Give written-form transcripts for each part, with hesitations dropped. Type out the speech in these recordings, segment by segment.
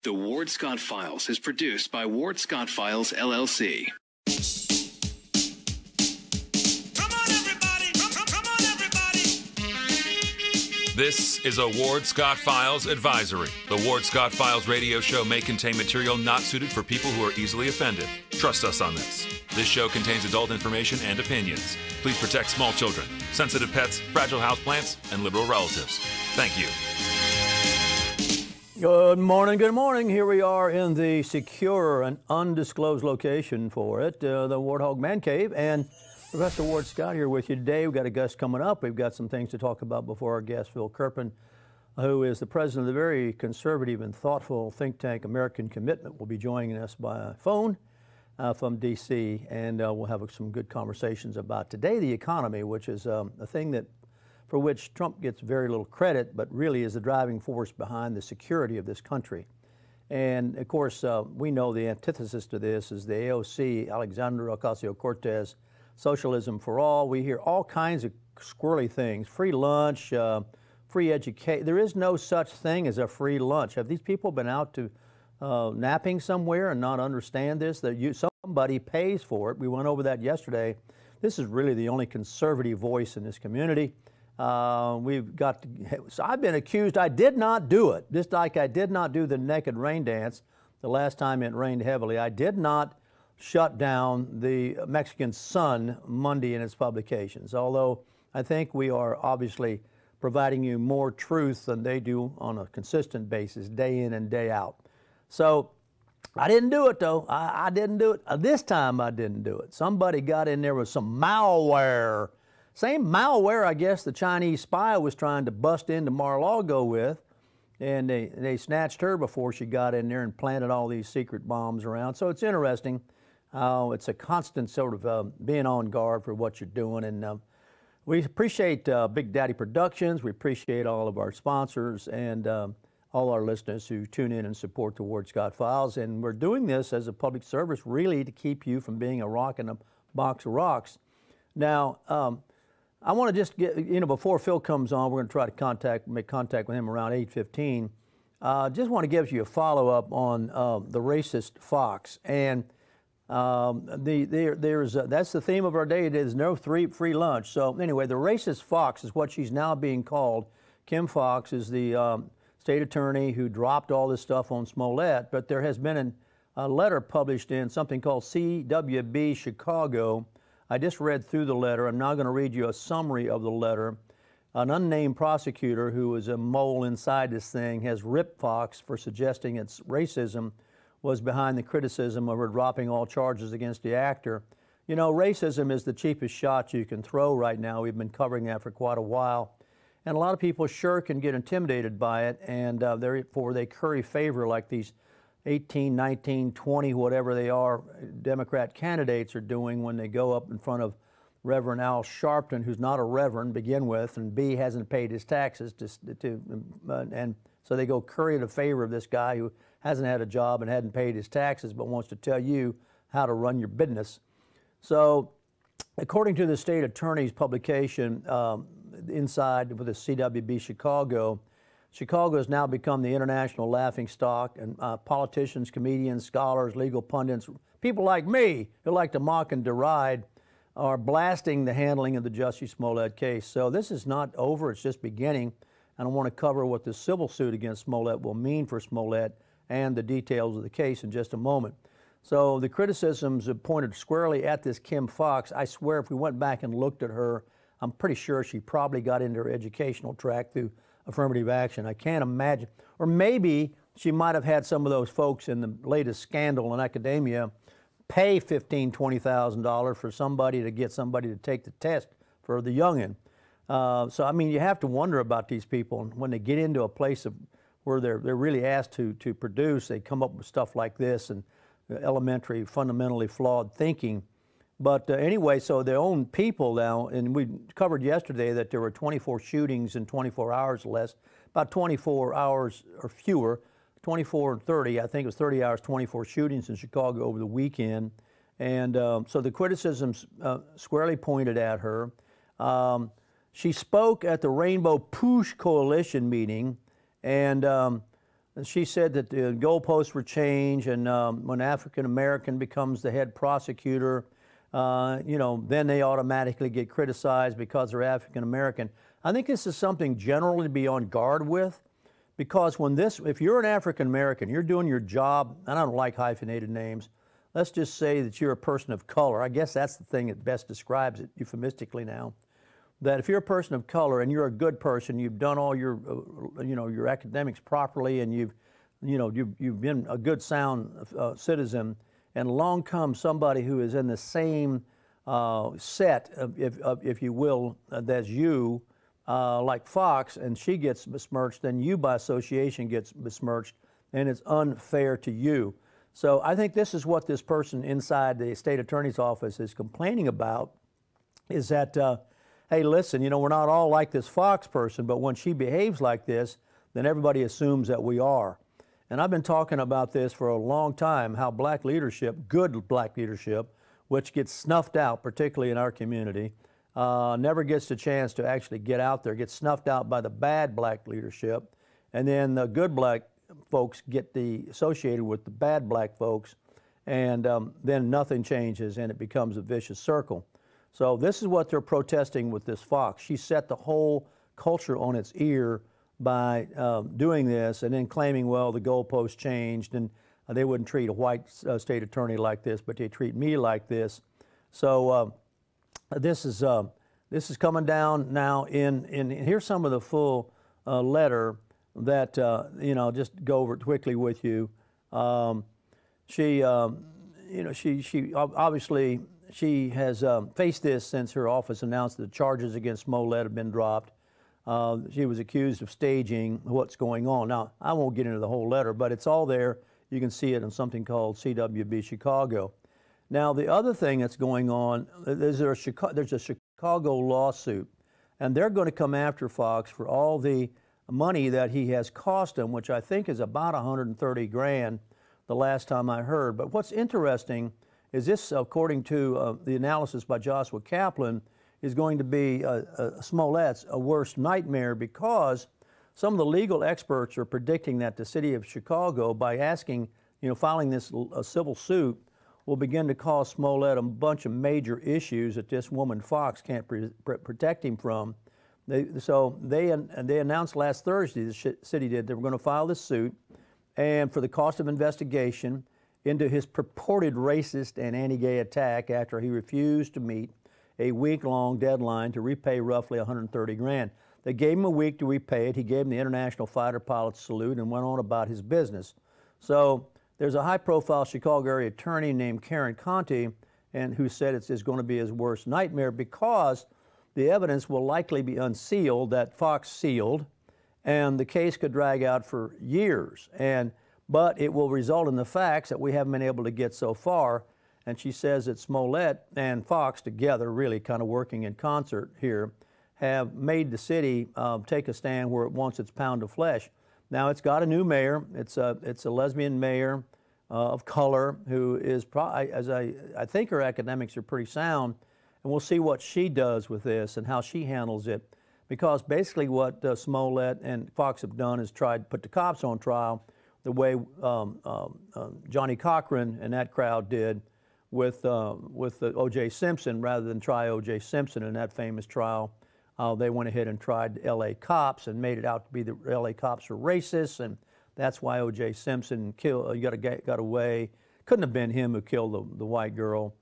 The Ward Scott Files is produced by Ward Scott Files, LLC. Come on, everybody! Come on, everybody! This is a Ward Scott Files advisory. The Ward Scott Files radio show may contain material not suited for people who are easily offended. Trust us on this. This show contains adult information and opinions. Please protect small children, sensitive pets, fragile houseplants, and liberal relatives. Thank you. Good morning, good morning. Here we are in the secure and undisclosed location for it, the Warthog Man Cave. And Professor Ward Scott here with you today. We've got a guest coming up. We've got some things to talk about before our guest, Phil Kerpen, who is the president of the very conservative and thoughtful think tank American Commitment, will be joining us by phone from D.C. And we'll have some good conversations about today, the economy, which is a thing that for which Trump gets very little credit, but really is the driving force behind the security of this country. And of course, we know the antithesis to this is the AOC, Alexandria Ocasio-Cortez, socialism for all. We hear all kinds of squirrely things, free lunch, free education. There is no such thing as a free lunch. Have these people been out to napping somewhere and not understand this? That somebody pays for it. We went over that yesterday. This is really the only conservative voice in this community. We've got to, so I've been accused I did not do it. Just like I did not do the naked rain dance the last time it rained heavily. I did not shut down the Mexican Sun Monday in its publications, although I think we are obviously providing you more truth than they do on a consistent basis, day in and day out. So I didn't do it, though. I didn't do it. This time I didn't do it. Somebody got in there with some malware. Same malware, I guess, the Chinese spy was trying to bust into Mar-a-Lago with, and they snatched her before she got in there and planted all these secret bombs around. So it's interesting how it's a constant sort of being on guard for what you're doing. And we appreciate Big Daddy Productions. We appreciate all of our sponsors and all our listeners who tune in and support the Ward Scott Files. And we're doing this as a public service really to keep you from being a rock in a box of rocks. Now, I want to just get, before Phil comes on, we're going to try to make contact with him around 8:15. Just want to give you a follow-up on the racist fox. And that's the theme of our day. It is no free lunch. So anyway, the racist fox is what she's now being called. Kim Foxx is the state attorney who dropped all this stuff on Smollett. But there has been a letter published in something called CWB Chicago. I just read through the letter. I'm now going to read you a summary of the letter. An unnamed prosecutor who is a mole inside this thing has ripped Fox for suggesting its racism was behind the criticism of her dropping all charges against the actor. You know, racism is the cheapest shot you can throw right now. We've been covering that for quite a while. And a lot of people sure can get intimidated by it, and therefore they curry favor like these 18, 19, 20, whatever they are, Democrat candidates are doing when they go up in front of Reverend Al Sharpton, who's not a reverend to begin with, and B, hasn't paid his taxes, and so they go curry the favor of this guy who hasn't had a job and hadn't paid his taxes but wants to tell you how to run your business. So according to the state attorney's publication inside with the CWB Chicago, Chicago has now become the international laughingstock, and politicians, comedians, scholars, legal pundits, people like me who like to mock and deride are blasting the handling of the Jussie Smollett case. So this is not over, it's just beginning. And I want to cover what the civil suit against Smollett will mean for Smollett and the details of the case in just a moment. So the criticisms are pointed squarely at this Kim Foxx. I swear if we went back and looked at her, I'm pretty sure she probably got into her educational track through affirmative action. I can't imagine. Or maybe she might have had some of those folks in the latest scandal in academia pay $15,000, $20,000 for somebody to get somebody to take the test for the youngin'. So, I mean, you have to wonder about these people. And when they get into a place where they're really asked to produce, they come up with stuff like this and elementary, fundamentally flawed thinking. But anyway, so their own people now, and we covered yesterday that there were 24 shootings in 24 hours less, about 24 hours or fewer, 24 and 30, I think it was 30 hours, 24 shootings in Chicago over the weekend. And so the criticisms squarely pointed at her. She spoke at the Rainbow Push Coalition meeting, and she said that the goalposts were changed, and when African American becomes the head prosecutor, then they automatically get criticized because they're African American. I think this is something generally to be on guard with, because if you're an African American, you're doing your job, and I don't like hyphenated names. Let's just say that you're a person of color. I guess that's the thing that best describes it euphemistically now. That if you're a person of color and you're a good person, you've done all your, your academics properly, and you've been a good, sound citizen, and along comes somebody who is in the same set, if you will, as you, like Fox, and she gets besmirched, then you by association gets besmirched, and it's unfair to you. So I think this is what this person inside the state attorney's office is complaining about, is that, hey, listen, we're not all like this Fox person, but when she behaves like this, then everybody assumes that we are. And I've been talking about this for a long time, how black leadership, good black leadership, which gets snuffed out, particularly in our community, never gets the chance to actually get out there, gets snuffed out by the bad black leadership, and then the good black folks get associated with the bad black folks, and then nothing changes, and it becomes a vicious circle. So this is what they're protesting with this Fox. She set the whole culture on its ear by doing this, and then claiming, well, the goalposts changed, and they wouldn't treat a white state attorney like this, but they treat me like this. So this is coming down now. Here's some of the full letter that just go over it quickly with you. She obviously has faced this since her office announced that charges against Smollett have been dropped. She was accused of staging what's going on. Now, I won't get into the whole letter, but it's all there. You can see it in something called CWB Chicago. Now, the other thing that's going on is there's a Chicago lawsuit, and they're going to come after Fox for all the money that he has cost them, which I think is about 130 grand the last time I heard. But what's interesting is this, according to the analysis by Joshua Kaplan, is going to be Smollett's a worst nightmare, because some of the legal experts are predicting that the city of Chicago, by filing this civil suit, will begin to cause Smollett a bunch of major issues that this woman Fox can't protect him from. They announced last Thursday, the city did, they were going to file this suit, and for the cost of investigation into his purported racist and anti-gay attack after he refused to meet a week-long deadline to repay roughly 130 grand. They gave him a week to repay it. He gave him the International Fighter Pilot salute and went on about his business. So there's a high-profile Chicago area attorney named Karen Conti, and who said it's going to be his worst nightmare, because the evidence will likely be unsealed that Fox sealed, and the case could drag out for years. But it will result in the facts that we haven't been able to get so far. And she says that Smollett and Fox together, really kind of working in concert here, have made the city take a stand where it wants its pound of flesh. Now, it's got a new mayor. It's a lesbian mayor of color who is, I think her academics are pretty sound, and we'll see what she does with this and how she handles it. Because basically what Smollett and Fox have done is tried to put the cops on trial the way Johnny Cochran and that crowd did with O.J. Simpson, rather than try O.J. Simpson in that famous trial. They went ahead and tried L.A. cops and made it out to be the L.A. cops are racist, and that's why O.J. Simpson got away. Couldn't have been him who killed the white girl.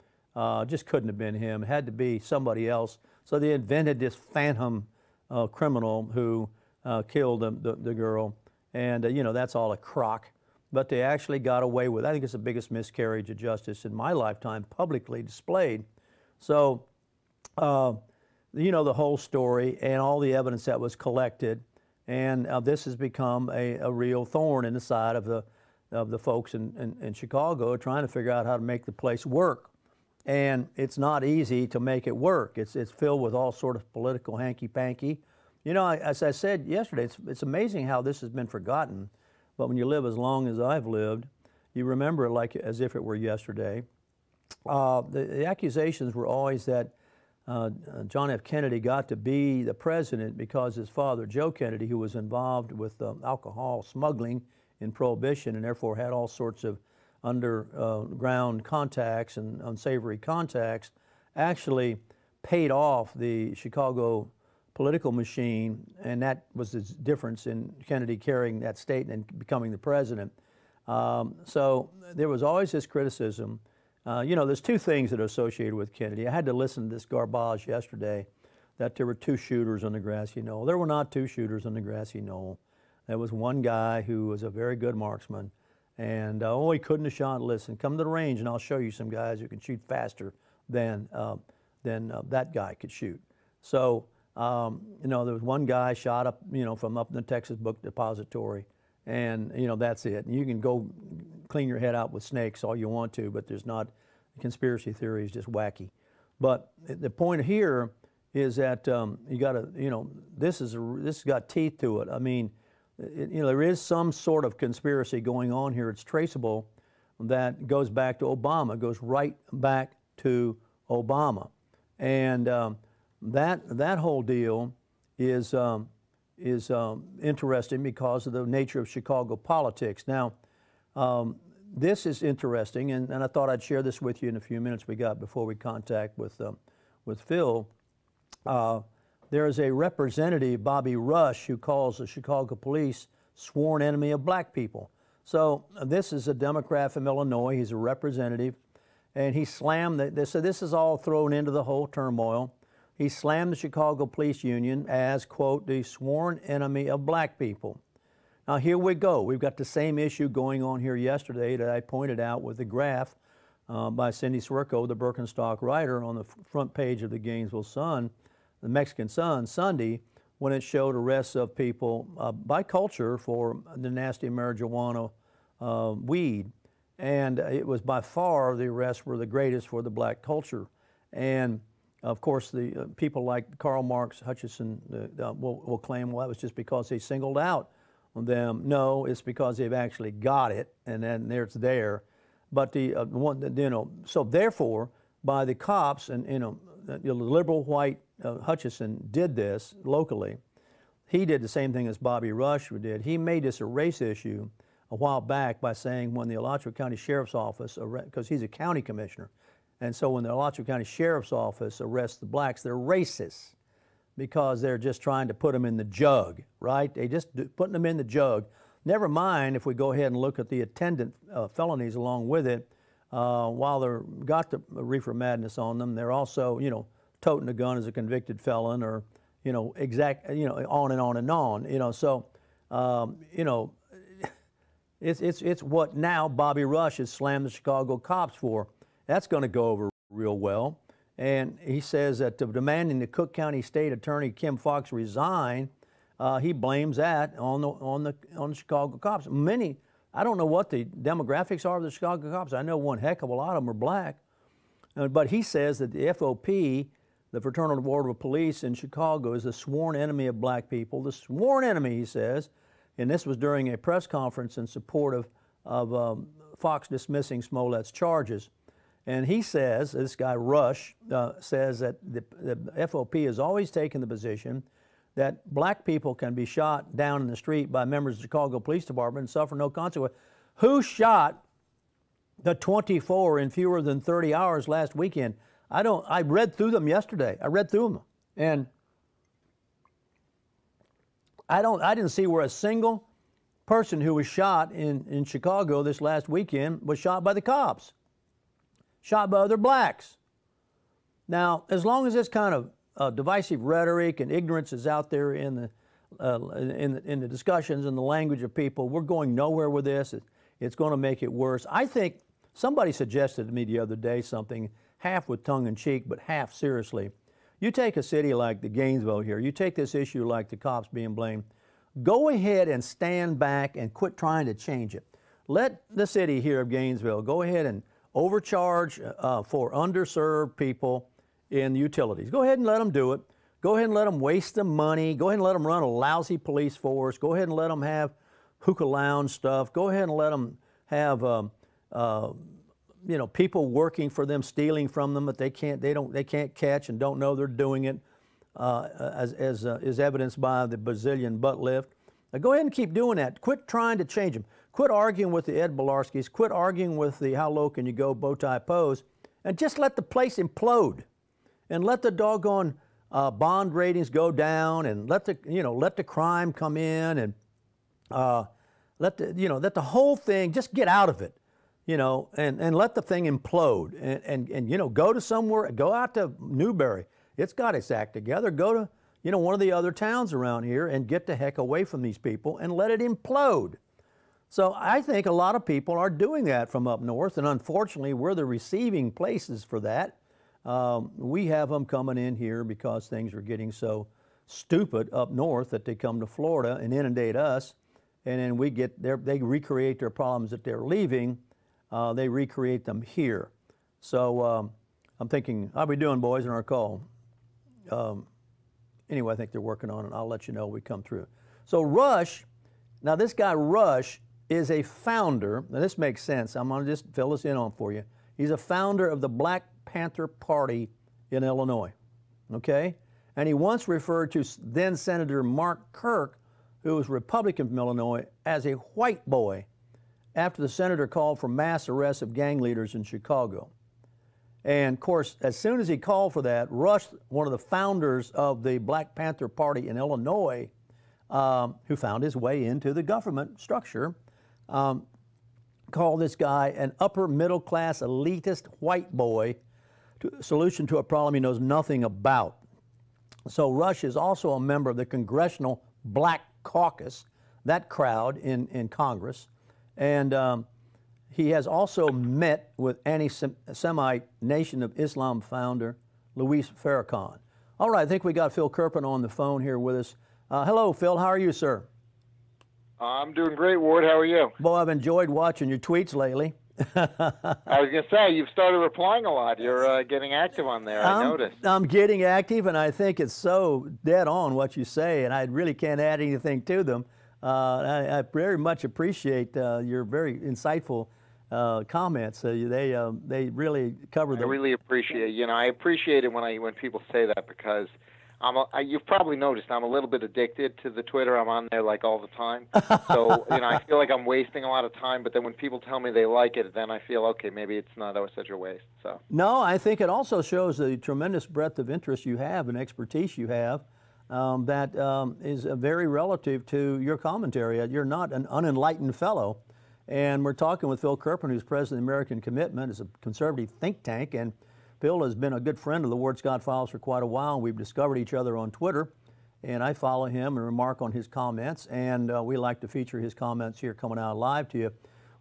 Just couldn't have been him. It had to be somebody else. So they invented this phantom criminal who killed the girl, and that's all a crock. But they actually got away with it. I think it's the biggest miscarriage of justice in my lifetime, publicly displayed. So, the whole story and all the evidence that was collected, and this has become a real thorn in the side of the folks in Chicago trying to figure out how to make the place work. And it's not easy to make it work. It's filled with all sort of political hanky-panky. As I said yesterday, it's amazing how this has been forgotten. But when you live as long as I've lived, you remember it like as if it were yesterday. The accusations were always that John F. Kennedy got to be the president because his father, Joe Kennedy, who was involved with alcohol smuggling in Prohibition, and therefore had all sorts of underground contacts and unsavory contacts, actually paid off the Chicago political machine, and that was the difference in Kennedy carrying that state and becoming the president. So there was always this criticism. You know, there's two things that are associated with Kennedy. I had to listen to this garbage yesterday, that there were 2 shooters on the grassy knoll. There were not 2 shooters on the grassy knoll. There was one guy who was a very good marksman, and he couldn't have shot. Listen, come to the range and I'll show you some guys who can shoot faster than that guy could shoot. So, you know, there was one guy shot up, you know, from up in the Texas Book Depository, and, you know, that's it. And you can go clean your head out with snakes all you want to, but there's not, conspiracy theory is just wacky. But the point here is that you got to, you know, this has got teeth to it. I mean, you know, there is some sort of conspiracy going on here. It's traceable, that goes back to Obama. It goes right back to Obama, and that whole deal is interesting because of the nature of Chicago politics. Now, this is interesting, and I thought I'd share this with you in a few minutes we got before we contact with Phil. There is a representative, Bobby Rush, who calls the Chicago police sworn enemy of black people. So this is a Democrat from Illinois. He's a representative, and he slammed this. So this is all thrown into the whole turmoil. He slammed the Chicago Police Union as, quote, the sworn enemy of black people. Now here we go. We've got the same issue going on here yesterday that I pointed out with the graph by Cindy Swerko, the Birkenstock writer, on the front page of the Gainesville Sun, the Mexican Sun, Sunday, when it showed arrests of people by culture for the nasty marijuana weed. And it was by far the arrests were the greatest for the black culture. And of course, the people like Karl Marx, Hutchison will claim, well, that was just because they singled out them. No, it's because they've actually got it, and then it's there. But the one, you know, so therefore, by the cops, and you know, the liberal white Hutchison did this locally. He did the same thing as Bobby Rush did. He made this a race issue a while back by saying when the Alachua County Sheriff's Office, because he's a county commissioner, and so when the Alachua County Sheriff's Office arrests the blacks, they're racist because they're just trying to put them in the jug, right? They just putting them in the jug. Never mind if we go ahead and look at the attendant felonies along with it. While they've got the reefer madness on them, they're also, you know, toting a gun as a convicted felon, or, you know, on and on and on, you know. So, you know, it's what now Bobby Rush has slammed the Chicago cops for. That's going to go over real well. And he says that demanding the Cook County State Attorney Kim Foxx resign, he blames that on the Chicago cops. Many, I don't know what the demographics are of the Chicago cops. I know one heck of a lot of them are black. But he says that the FOP, the Fraternal Order of Police in Chicago, is the sworn enemy of black people. The sworn enemy, he says, and this was during a press conference in support of Fox dismissing Smollett's charges. And he says, this guy Rush says that the FOP has always taken the position that black people can be shot down in the street by members of the Chicago Police Department and suffer no consequence. Who shot the 24 in fewer than 30 hours last weekend? I read through them yesterday. I read through them, and I didn't see where a single person who was shot in Chicago this last weekend was shot by the cops, shot by other blacks. Now, as long as this kind of divisive rhetoric and ignorance is out there in the discussions and the language of people, we're going nowhere with this. It's going to make it worse. I think somebody suggested to me the other day something, half with tongue in cheek, but half seriously. You take a city like the Gainesville here, you take this issue like the cops being blamed, go ahead and stand back and quit trying to change it. Let the city here of Gainesville go ahead and overcharge for underserved people in utilities. Go ahead and let them do it. Go ahead and let them waste the money. Go ahead and let them run a lousy police force. Go ahead and let them have hookah lounge stuff. Go ahead and let them have you know, people working for them, stealing from them that they can't catch and don't know they're doing it, as evidenced by the Brazilian butt lift. Go ahead and keep doing that. Quit trying to change them. Quit arguing with the Ed Belarskis. Quit arguing with the how low can you go bow tie pose, and just let the place implode, and let the doggone bond ratings go down, and let the crime come in, and let the whole thing just get out of it, and let the thing implode, and go to somewhere, go out to Newberry. It's got its act together. Go to one of the other towns around here and get the heck away from these people and let it implode. So I think a lot of people are doing that from up north, and unfortunately we're the receiving places for that. We have them coming in here because things are getting so stupid up north that they come to Florida and inundate us, and then they recreate their problems that they're leaving. They recreate them here. So I'm thinking, how we doing, boys, in our call? Anyway, I think they're working on it. I'll let you know when we come through. So Rush, now this guy Rush is a founder. Now this makes sense. I'm going to just fill this in on for you. He's a founder of the Black Panther Party in Illinois, okay? And he once referred to then Senator Mark Kirk, who was Republican from Illinois, as a white boy after the senator called for mass arrests of gang leaders in Chicago. And of course, as soon as he called for that, Rush, one of the founders of the Black Panther Party in Illinois, who found his way into the government structure, called this guy an upper middle class elitist white boy, solution to a problem he knows nothing about. So Rush is also a member of the Congressional Black Caucus, that crowd in Congress, and he has also met with anti-Semite Nation of Islam founder Luis Farrakhan. All right, I think we got Phil Kerpen on the phone here with us. Hello, Phil. How are you, sir? I'm doing great, Ward. How are you? Well, I've enjoyed watching your tweets lately. I was going to say, you've started replying a lot. You're getting active on there, I noticed. I'm getting active, and I think it's so dead on what you say, and I really can't add anything to them. I very much appreciate your very insightful comments. They really cover the... I really appreciate, I appreciate it when people say that, because you've probably noticed I'm a little bit addicted to the Twitter. I'm on there like all the time. So, I feel like I'm wasting a lot of time, but then when people tell me they like it, then I feel, okay, maybe it's not such a waste. So. No, I think it also shows the tremendous breadth of interest you have and expertise you have that is very relative to your commentary. You're not an unenlightened fellow. And we're talking with Phil Kerpen, who's president of the American Commitment, is a conservative think tank, and Phil has been a good friend of the Ward Scott Files for quite a while. We've discovered each other on Twitter, and I follow him and remark on his comments, and we like to feature his comments here coming out live to you.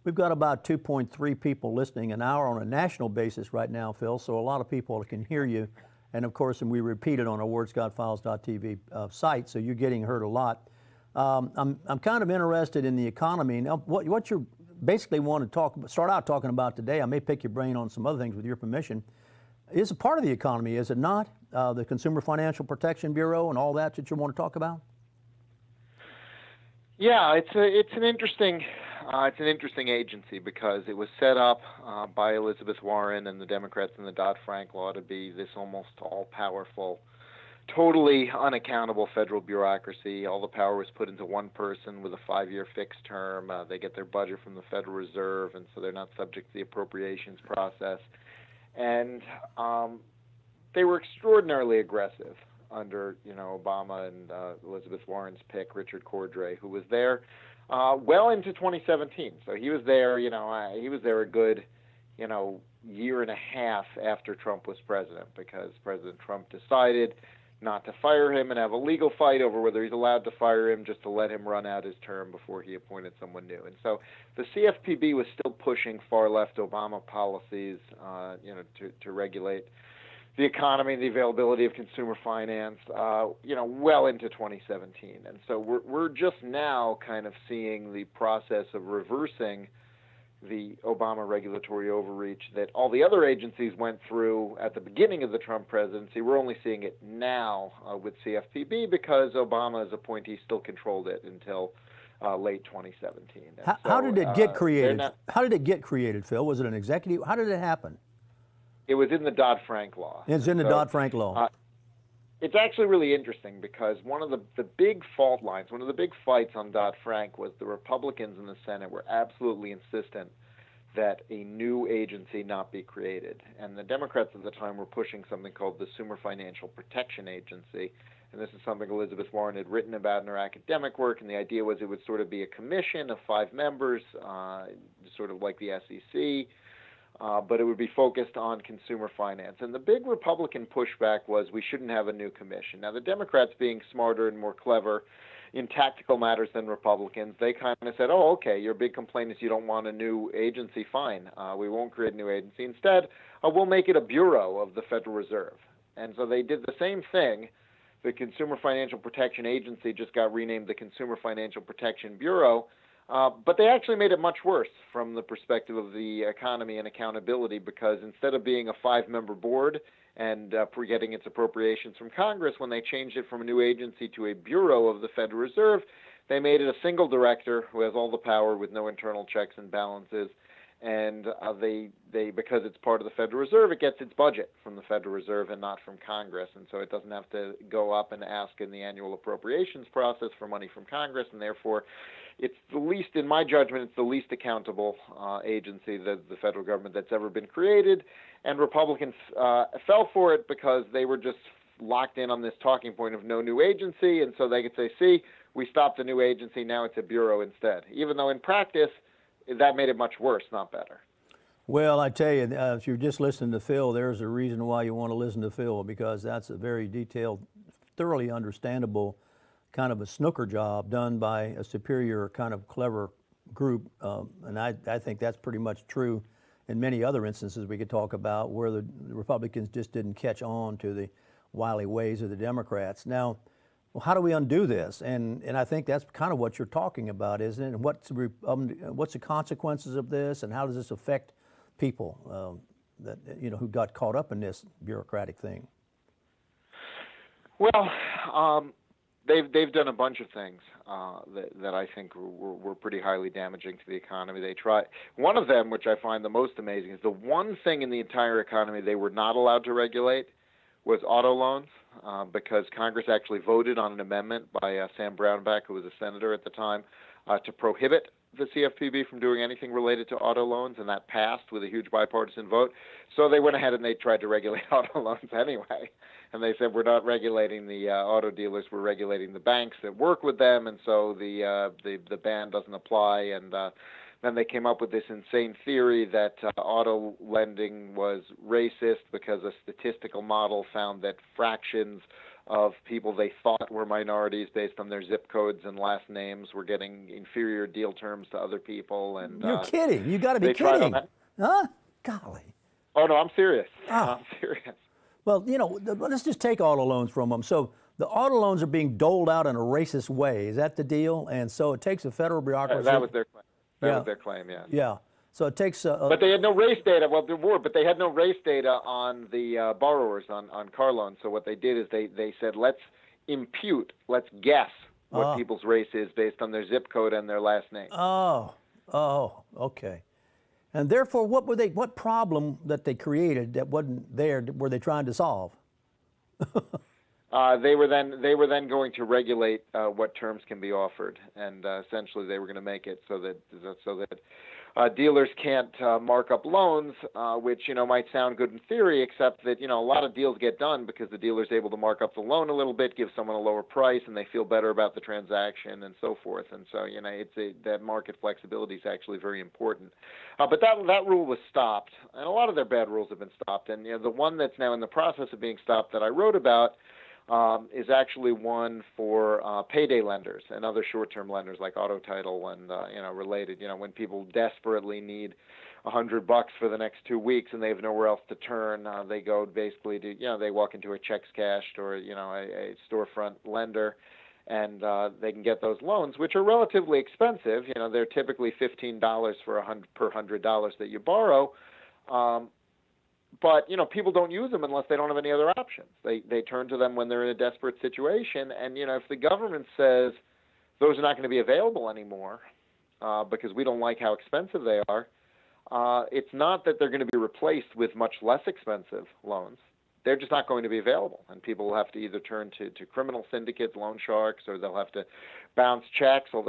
We've got about 2.3 people listening an hour on a national basis right now, Phil, so a lot of people can hear you. And of course, and we repeat it on our WardScottFiles.tv site, so you're getting heard a lot. I'm kind of interested in the economy. Now, what you basically want to start out talking about today, I may pick your brain on some other things with your permission, is a part of the economy, is it not? The Consumer Financial Protection Bureau and all that you want to talk about? Yeah, it's an interesting agency because it was set up by Elizabeth Warren and the Democrats in the Dodd-Frank law to be this almost all-powerful, totally unaccountable federal bureaucracy. All the power was put into one person with a 5-year fixed term. They get their budget from the Federal Reserve, and so they're not subject to the appropriations process. And they were extraordinarily aggressive under, Obama and Elizabeth Warren's pick, Richard Cordray, who was there well into 2017. So he was there, he was there a good, year and a half after Trump was president, because President Trump decided not to fire him and have a legal fight over whether he's allowed to fire him, just to let him run out his term before he appointed someone new. And so the CFPB was still pushing far-left Obama policies, to regulate the economy, the availability of consumer finance, well into 2017. And so we're just now kind of seeing the process of reversing the Obama regulatory overreach that all the other agencies went through at the beginning of the Trump presidency. We're only seeing it now with CFPB because Obama's appointee still controlled it until late 2017. How did it get created? How did it get created, Phil? Was it an executive? How did it happen? It was in the Dodd-Frank law. It's in the Dodd-Frank law. it's actually really interesting because one of the big fault lines, one of the big fights on Dodd-Frank was the Republicans in the Senate were absolutely insistent that a new agency not be created. And the Democrats at the time were pushing something called the Consumer Financial Protection Agency. And this is something Elizabeth Warren had written about in her academic work. And the idea was it would sort of be a commission of 5 members, sort of like the SEC, but it would be focused on consumer finance. And the big Republican pushback was we shouldn't have a new commission. Now, the Democrats, being smarter and more clever in tactical matters than Republicans, they kind of said, oh, okay, your big complaint is you don't want a new agency. Fine. We won't create a new agency. Instead, we'll make it a bureau of the Federal Reserve. And so they did the same thing. The Consumer Financial Protection Agency just got renamed the Consumer Financial Protection Bureau. But they actually made it much worse from the perspective of the economy and accountability, because instead of being a 5-member board and getting its appropriations from Congress, when they changed it from a new agency to a bureau of the Federal Reserve, they made it a single director who has all the power with no internal checks and balances. And they because it's part of the Federal Reserve, it gets its budget from the Federal Reserve and not from Congress, and so it doesn't have to go up and ask in the annual appropriations process for money from Congress, and therefore it's the least, in my judgment, it's the least accountable agency that the federal government that's ever been created. And Republicans fell for it because they were just locked in on this talking point of no new agency, and so they could say, see, we stopped the new agency, now it's a bureau instead, even though in practice that made it much worse, not better. Well, I tell you, if you're just listening to Phil, there's a reason why you want to listen to Phil, because that's a very detailed, thoroughly understandable kind of a snooker job done by a superior kind of clever group. And I think that's pretty much true in many other instances we could talk about where the Republicans just didn't catch on to the wily ways of the Democrats. Now, well, how do we undo this? And I think that's kind of what you're talking about, isn't it? And what's the consequences of this, and how does this affect people that who got caught up in this bureaucratic thing? Well, they've done a bunch of things that I think were pretty highly damaging to the economy. They tried one of them, which I find the most amazing, is the one thing in the entire economy they were not allowed to regulate was auto loans, because Congress actually voted on an amendment by Sam Brownback, who was a senator at the time, to prohibit the CFPB from doing anything related to auto loans, and that passed with a huge bipartisan vote. So they went ahead and they tried to regulate auto loans anyway. And they said, we're not regulating the auto dealers, we're regulating the banks that work with them, and so the ban doesn't apply. And then they came up with this insane theory that auto lending was racist because a statistical model found that fractions of people they thought were minorities based on their zip codes and last names were getting inferior deal terms to other people. And you're kidding. You got to be kidding. Huh? Golly. Oh, no, I'm serious. Oh. I'm serious. Well, let's just take auto loans from them. So the auto loans are being doled out in a racist way. Is that the deal? And so it takes a federal bureaucracy. That was their claim. That was their claim, yeah. Yeah. So it takes. But they had no race data. Well, there were, but they had no race data on the borrowers on car loans. So what they did is they said, let's guess what people's race is based on their zip code and their last name. Oh, okay. And therefore, what problem that they created that wasn't there were they trying to solve? They were then going to regulate what terms can be offered, and essentially they were going to make it so that dealers can't mark up loans, which might sound good in theory, except that a lot of deals get done because the dealer's able to mark up the loan a little bit, give someone a lower price, and they feel better about the transaction and so forth. And so that market flexibility is actually very important. But that rule was stopped, and a lot of their bad rules have been stopped. And the one that's now in the process of being stopped that I wrote about is actually one for payday lenders and other short-term lenders like auto title and related. When people desperately need $100 for the next 2 weeks and they have nowhere else to turn, they go basically to they walk into a checks cashed or a storefront lender, and they can get those loans, which are relatively expensive. They're typically $15 per $100 that you borrow. But people don't use them unless they don't have any other options. They turn to them when they're in a desperate situation. And if the government says those are not going to be available anymore because we don't like how expensive they are, it's not that they're going to be replaced with much less expensive loans. they're just not going to be available, and people will have to either turn to criminal syndicates, loan sharks, or they'll have to bounce checks, or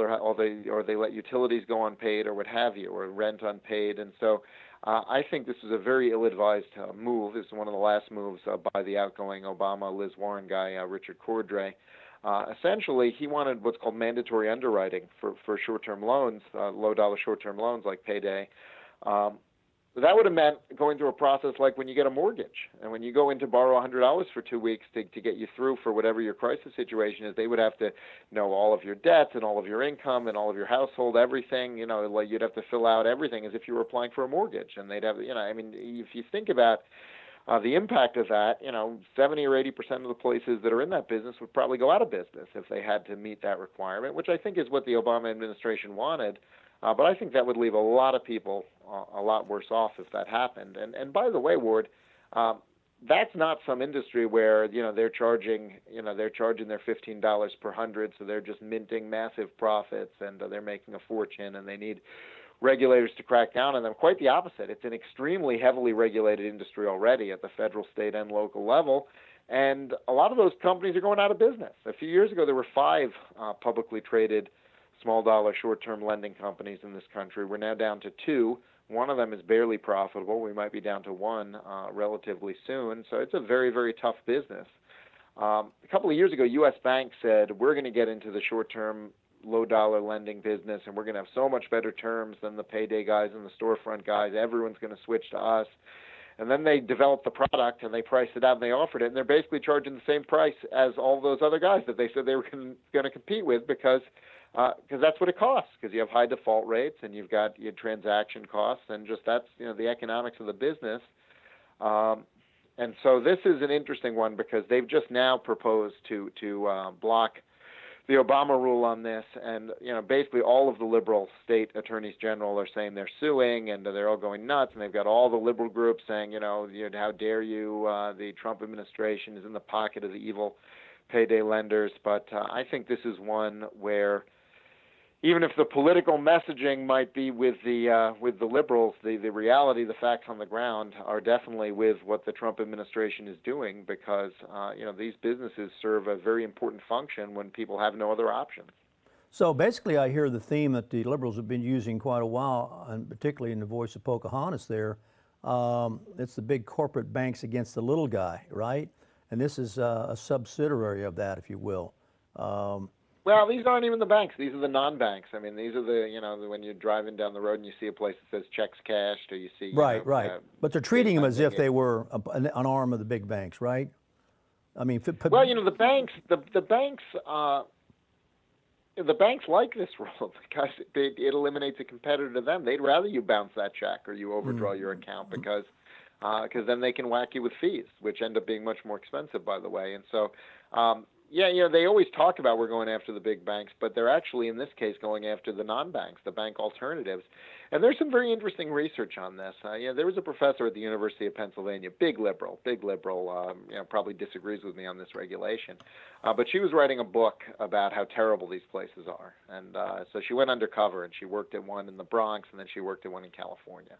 they let utilities go unpaid, or what have you, or rent unpaid. And so I think this is a very ill-advised move. This is one of the last moves by the outgoing Obama-Liz Warren guy, Richard Cordray. Essentially, he wanted what's called mandatory underwriting for short-term loans, low-dollar short-term loans like payday. That would have meant going through a process like when you get a mortgage. And when you go in to borrow $100 for 2 weeks to get you through for whatever your crisis situation is, they would have to know all of your debts and all of your income and all of your household, everything. Like you'd have to fill out everything as if you were applying for a mortgage. And they'd have, if you think about the impact of that, 70 or 80% of the places that are in that business would probably go out of business if they had to meet that requirement, which I think is what the Obama administration wanted. But I think that would leave a lot of people a lot worse off if that happened. And by the way, Ward, that's not some industry where they're charging their $15 per hundred, so they're just minting massive profits and they're making a fortune, and they need regulators to crack down on them. Quite the opposite. It's an extremely heavily regulated industry already at the federal, state, and local level. And a lot of those companies are going out of business. A few years ago, there were 5 publicly traded small dollar short-term lending companies in this country. We're now down to 2. One of them is barely profitable. We might be down to 1 relatively soon. So it's a very, very tough business. A couple of years ago, U.S. Bank said, we're going to get into the short-term low-dollar lending business, and we're going to have so much better terms than the payday guys and the storefront guys. Everyone's going to switch to us. And then they developed the product, and they priced it out, and they offered it, and they're basically charging the same price as all those other guys that they said they were going to compete with because that's what it costs, because you have high default rates and you've got your transaction costs, and just that's the economics of the business. And so this is an interesting one because they've just now proposed to block the Obama rule on this, and basically all of the liberal state attorneys general are saying they're suing, and they're all going nuts, and they've got all the liberal groups saying how dare you, the Trump administration is in the pocket of the evil payday lenders. But I think this is one where even if the political messaging might be with the liberals, the reality, the facts on the ground are definitely with what the Trump administration is doing, because these businesses serve a very important function when people have no other option. So basically, I hear the theme that the liberals have been using quite a while, and particularly in the voice of Pocahontas there. It's the big corporate banks against the little guy, right? And this is a subsidiary of that, if you will. Well, these aren't even the banks. These are the non-banks. I mean, these are the when you're driving down the road and you see a place that says checks cashed, or you see right. But they're treating them as if they were an arm of the big banks, right? I mean, well, the banks, the banks like this rule because it eliminates a competitor to them. They'd rather you bounce that check or you overdraw your account because then they can whack you with fees, which end up being much more expensive, by the way. And so. They always talk about we're going after the big banks, but they're actually, in this case, going after the non-banks, the bank alternatives. And there's some very interesting research on this. There was a professor at the University of Pennsylvania, big liberal, probably disagrees with me on this regulation. But she was writing a book about how terrible these places are. And so she went undercover, and she worked at one in the Bronx, and then she worked at one in California.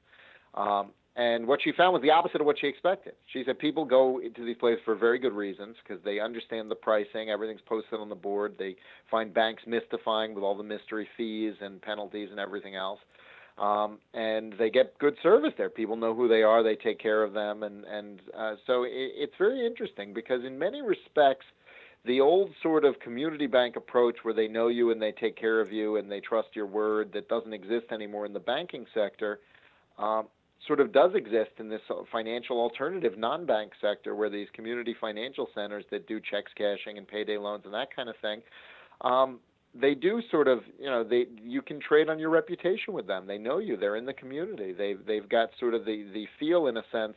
And what she found was the opposite of what she expected. She said people go into these places for very good reasons because they understand the pricing. Everything's posted on the board. They find banks mystifying with all the mystery fees and penalties and everything else. And they get good service there. People know who they are. They take care of them. And so it's very interesting because in many respects, the old sort of community bank approach where they know you and they take care of you and they trust your word that doesn't exist anymore in the banking sector sort of does exist in this financial alternative non-bank sector where these community financial centers that do checks cashing and payday loans and that kind of thing, they do sort of, you can trade on your reputation with them. They know you. They're in the community. They've got sort of the feel, in a sense,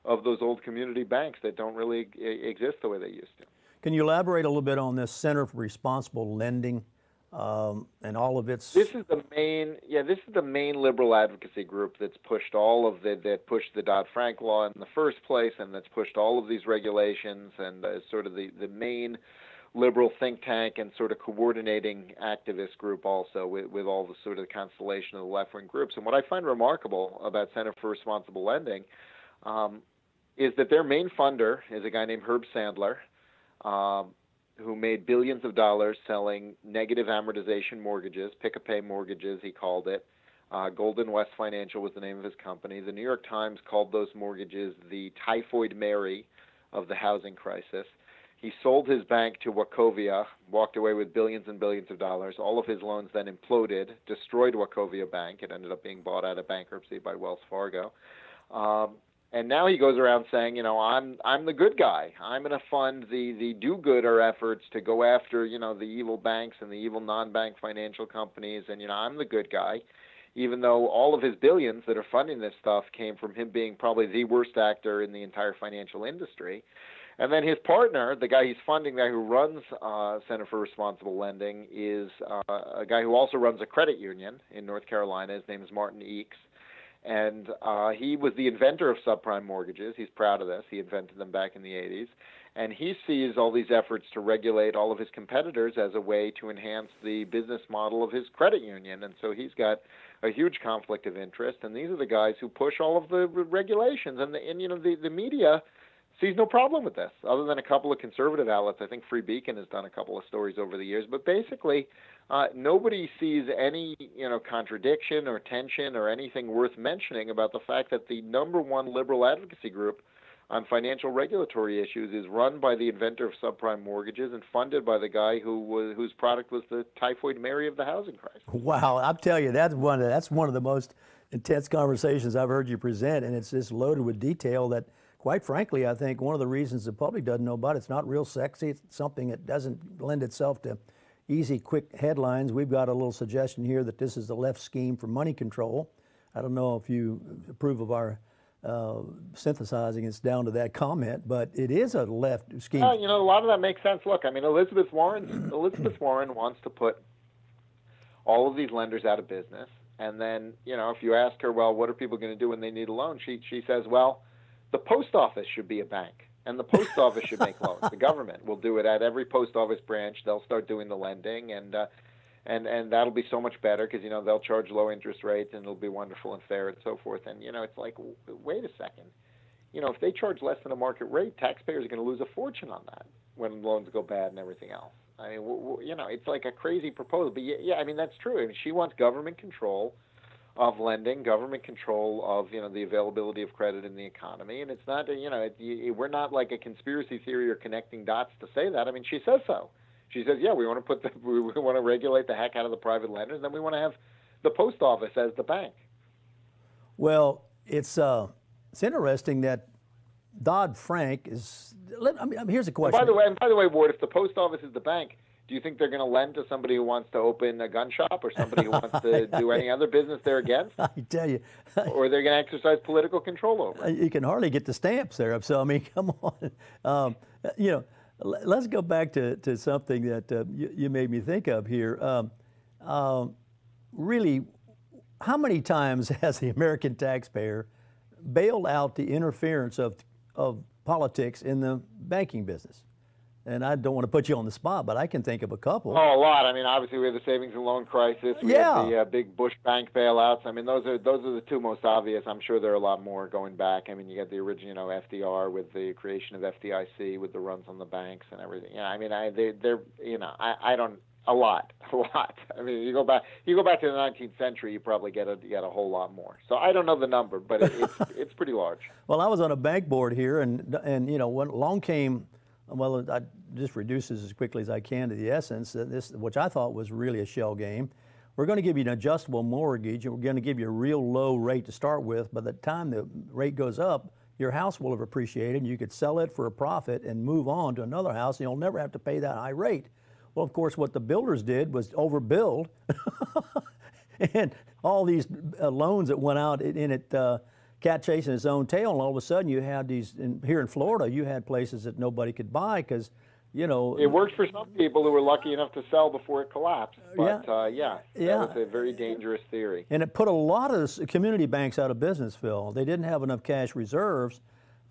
of those old community banks that don't really exist the way they used to. Can you elaborate a little bit on this Center for Responsible Lending? And all of its. This is the main liberal advocacy group that's pushed that pushed the Dodd-Frank law in the first place, and that's pushed all of these regulations, and is sort of the main liberal think tank and sort of coordinating activist group also with all the sort of constellation of the left-wing groups. And what I find remarkable about Center for Responsible Lending is that their main funder is a guy named Herb Sandler, who made billions of dollars selling negative amortization mortgages, pick-a-pay mortgages, he called it. Golden West Financial was the name of his company. The New York Times called those mortgages the Typhoid Mary of the housing crisis. He sold his bank to Wachovia, walked away with billions and billions of dollars. All of his loans then imploded, destroyed Wachovia Bank. It ended up being bought out of bankruptcy by Wells Fargo. And now he goes around saying, I'm the good guy. I'm going to fund the do-gooder efforts to go after, the evil banks and the evil non-bank financial companies. And, I'm the good guy, even though all of his billions that are funding this stuff came from him being probably the worst actor in the entire financial industry. And then his partner, the guy he's funding, the guy who runs Center for Responsible Lending, is a guy who also runs a credit union in North Carolina. His name is Martin Eakes. And he was the inventor of subprime mortgages. He's proud of this. He invented them back in the 80s. And he sees all these efforts to regulate all of his competitors as a way to enhance the business model of his credit union. And so he's got a huge conflict of interest. And these are the guys who push all of the regulations. And the media sees no problem with this, other than a couple of conservative outlets. I think Free Beacon has done a couple of stories over the years. But basically, nobody sees any contradiction or tension or anything worth mentioning about the fact that the number one liberal advocacy group on financial regulatory issues is run by the inventor of subprime mortgages and funded by the guy whose product was the Typhoid Mary of the housing crisis. Wow, I'll tell you, that's one of the most intense conversations I've heard you present, and it's just loaded with detail that, quite frankly, I think one of the reasons the public doesn't know about it, it's not real sexy. It's something that doesn't lend itself to easy, quick headlines. We've got a little suggestion here that this is the left scheme for money control. I don't know if you approve of our synthesizing it's down to that comment, but it is a left scheme. A lot of that makes sense. Look, I mean, Elizabeth Warren wants to put all of these lenders out of business. And then, if you ask her, well, what are people going to do when they need a loan? She says, well, the post office should be a bank, and the post office should make loans. The government will do it at every post office branch. They'll start doing the lending, and that'll be so much better because, they'll charge low interest rates, and it'll be wonderful and fair and so forth. And, it's like, wait a second. If they charge less than a market rate, taxpayers are going to lose a fortune on that when loans go bad and everything else. I mean, it's like a crazy proposal. But, yeah, I mean, that's true. I mean, she wants government control of lending, government control of, the availability of credit in the economy. And it's not, we're not like a conspiracy theory or connecting dots to say that. I mean, she says so. She says, yeah, we want to regulate the heck out of the private lenders, and then we want to have the post office as the bank. Well, it's interesting that Dodd-Frank is. Here's a question. And by the way, Ward, if the post office is the bank, do you think they're going to lend to somebody who wants to open a gun shop or somebody who wants to do any other business they're against? I tell you. Or they're going to exercise political control over it? You can hardly get the stamps there. So, I mean, come on. Let's go back to something that you made me think of here. Really, how many times has the American taxpayer bailed out the interference of politics in the banking business? And I don't want to put you on the spot, but I can think of a couple. Oh, a lot. I mean, obviously we have the savings and loan crisis. We have the big Bush bank bailouts. I mean, those are the two most obvious. I'm sure there are a lot more going back. I mean, you got the original FDR with the creation of FDIC with the runs on the banks and everything. Yeah, I mean, I don't. A lot. I mean, you go back to the 19th century, you probably get a whole lot more. So I don't know the number, but it's pretty large. Well, I was on a bank board here, and when along came. Well, I just reduce this as quickly as I can to the essence, which I thought was really a shell game. We're going to give you an adjustable mortgage, and we're going to give you a real low rate to start with. By the time the rate goes up, your house will have appreciated, and you could sell it for a profit and move on to another house, and you'll never have to pay that high rate. Well, of course, what the builders did was overbuild, and all these loans that went out in it, cat chasing its own tail, and all of a sudden you had these, here in Florida, you had places that nobody could buy because, It worked for some people who were lucky enough to sell before it collapsed. But, that was a very dangerous theory. And it put a lot of community banks out of business, Phil. They didn't have enough cash reserves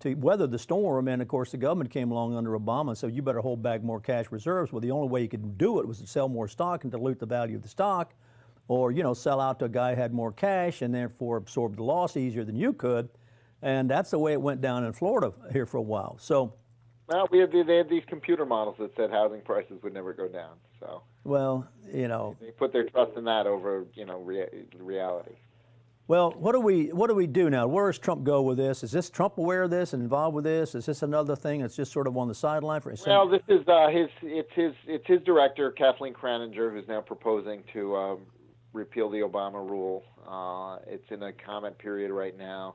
to weather the storm, and, of course, the government came along under Obama and said, you better hold back more cash reserves. Well, the only way you could do it was to sell more stock and dilute the value of the stock, or, sell out to a guy who had more cash and therefore absorb the loss easier than you could. And that's the way it went down in Florida here for a while. So, well, they had these computer models that said housing prices would never go down. So, well, you know, they put their trust in that over, reality. Well, what do we do now? Where does Trump go with this? Is this Trump aware of this and involved with this? Is this another thing that's just sort of on the sideline for him? Well, this is it's his director, Kathleen Kraninger, who's now proposing to repeal the Obama rule. It's in a comment period right now.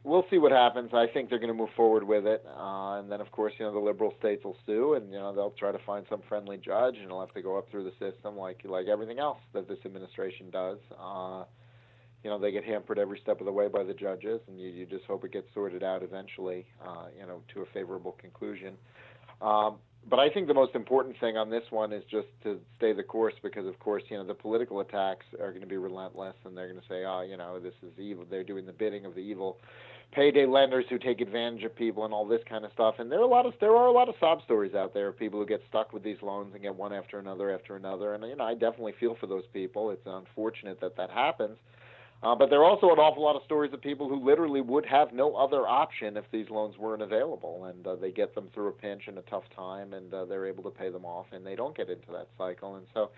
We'll see what happens. I think they're going to move forward with it, and then of course, the liberal states will sue, and they'll try to find some friendly judge, and it'll have to go up through the system like everything else that this administration does. They get hampered every step of the way by the judges, and you just hope it gets sorted out eventually, to a favorable conclusion. But I think the most important thing on this one is just to stay the course, because of course, the political attacks are going to be relentless, and they're going to say, this is evil. They're doing the bidding of the evil payday lenders who take advantage of people and all this kind of stuff. And there are a lot of sob stories out there of people who get stuck with these loans and get one after another. And I definitely feel for those people. It's unfortunate that happens. But there are also an awful lot of stories of people who literally would have no other option if these loans weren't available, and they get them through a pinch and a tough time, and they're able to pay them off, and they don't get into that cycle. And so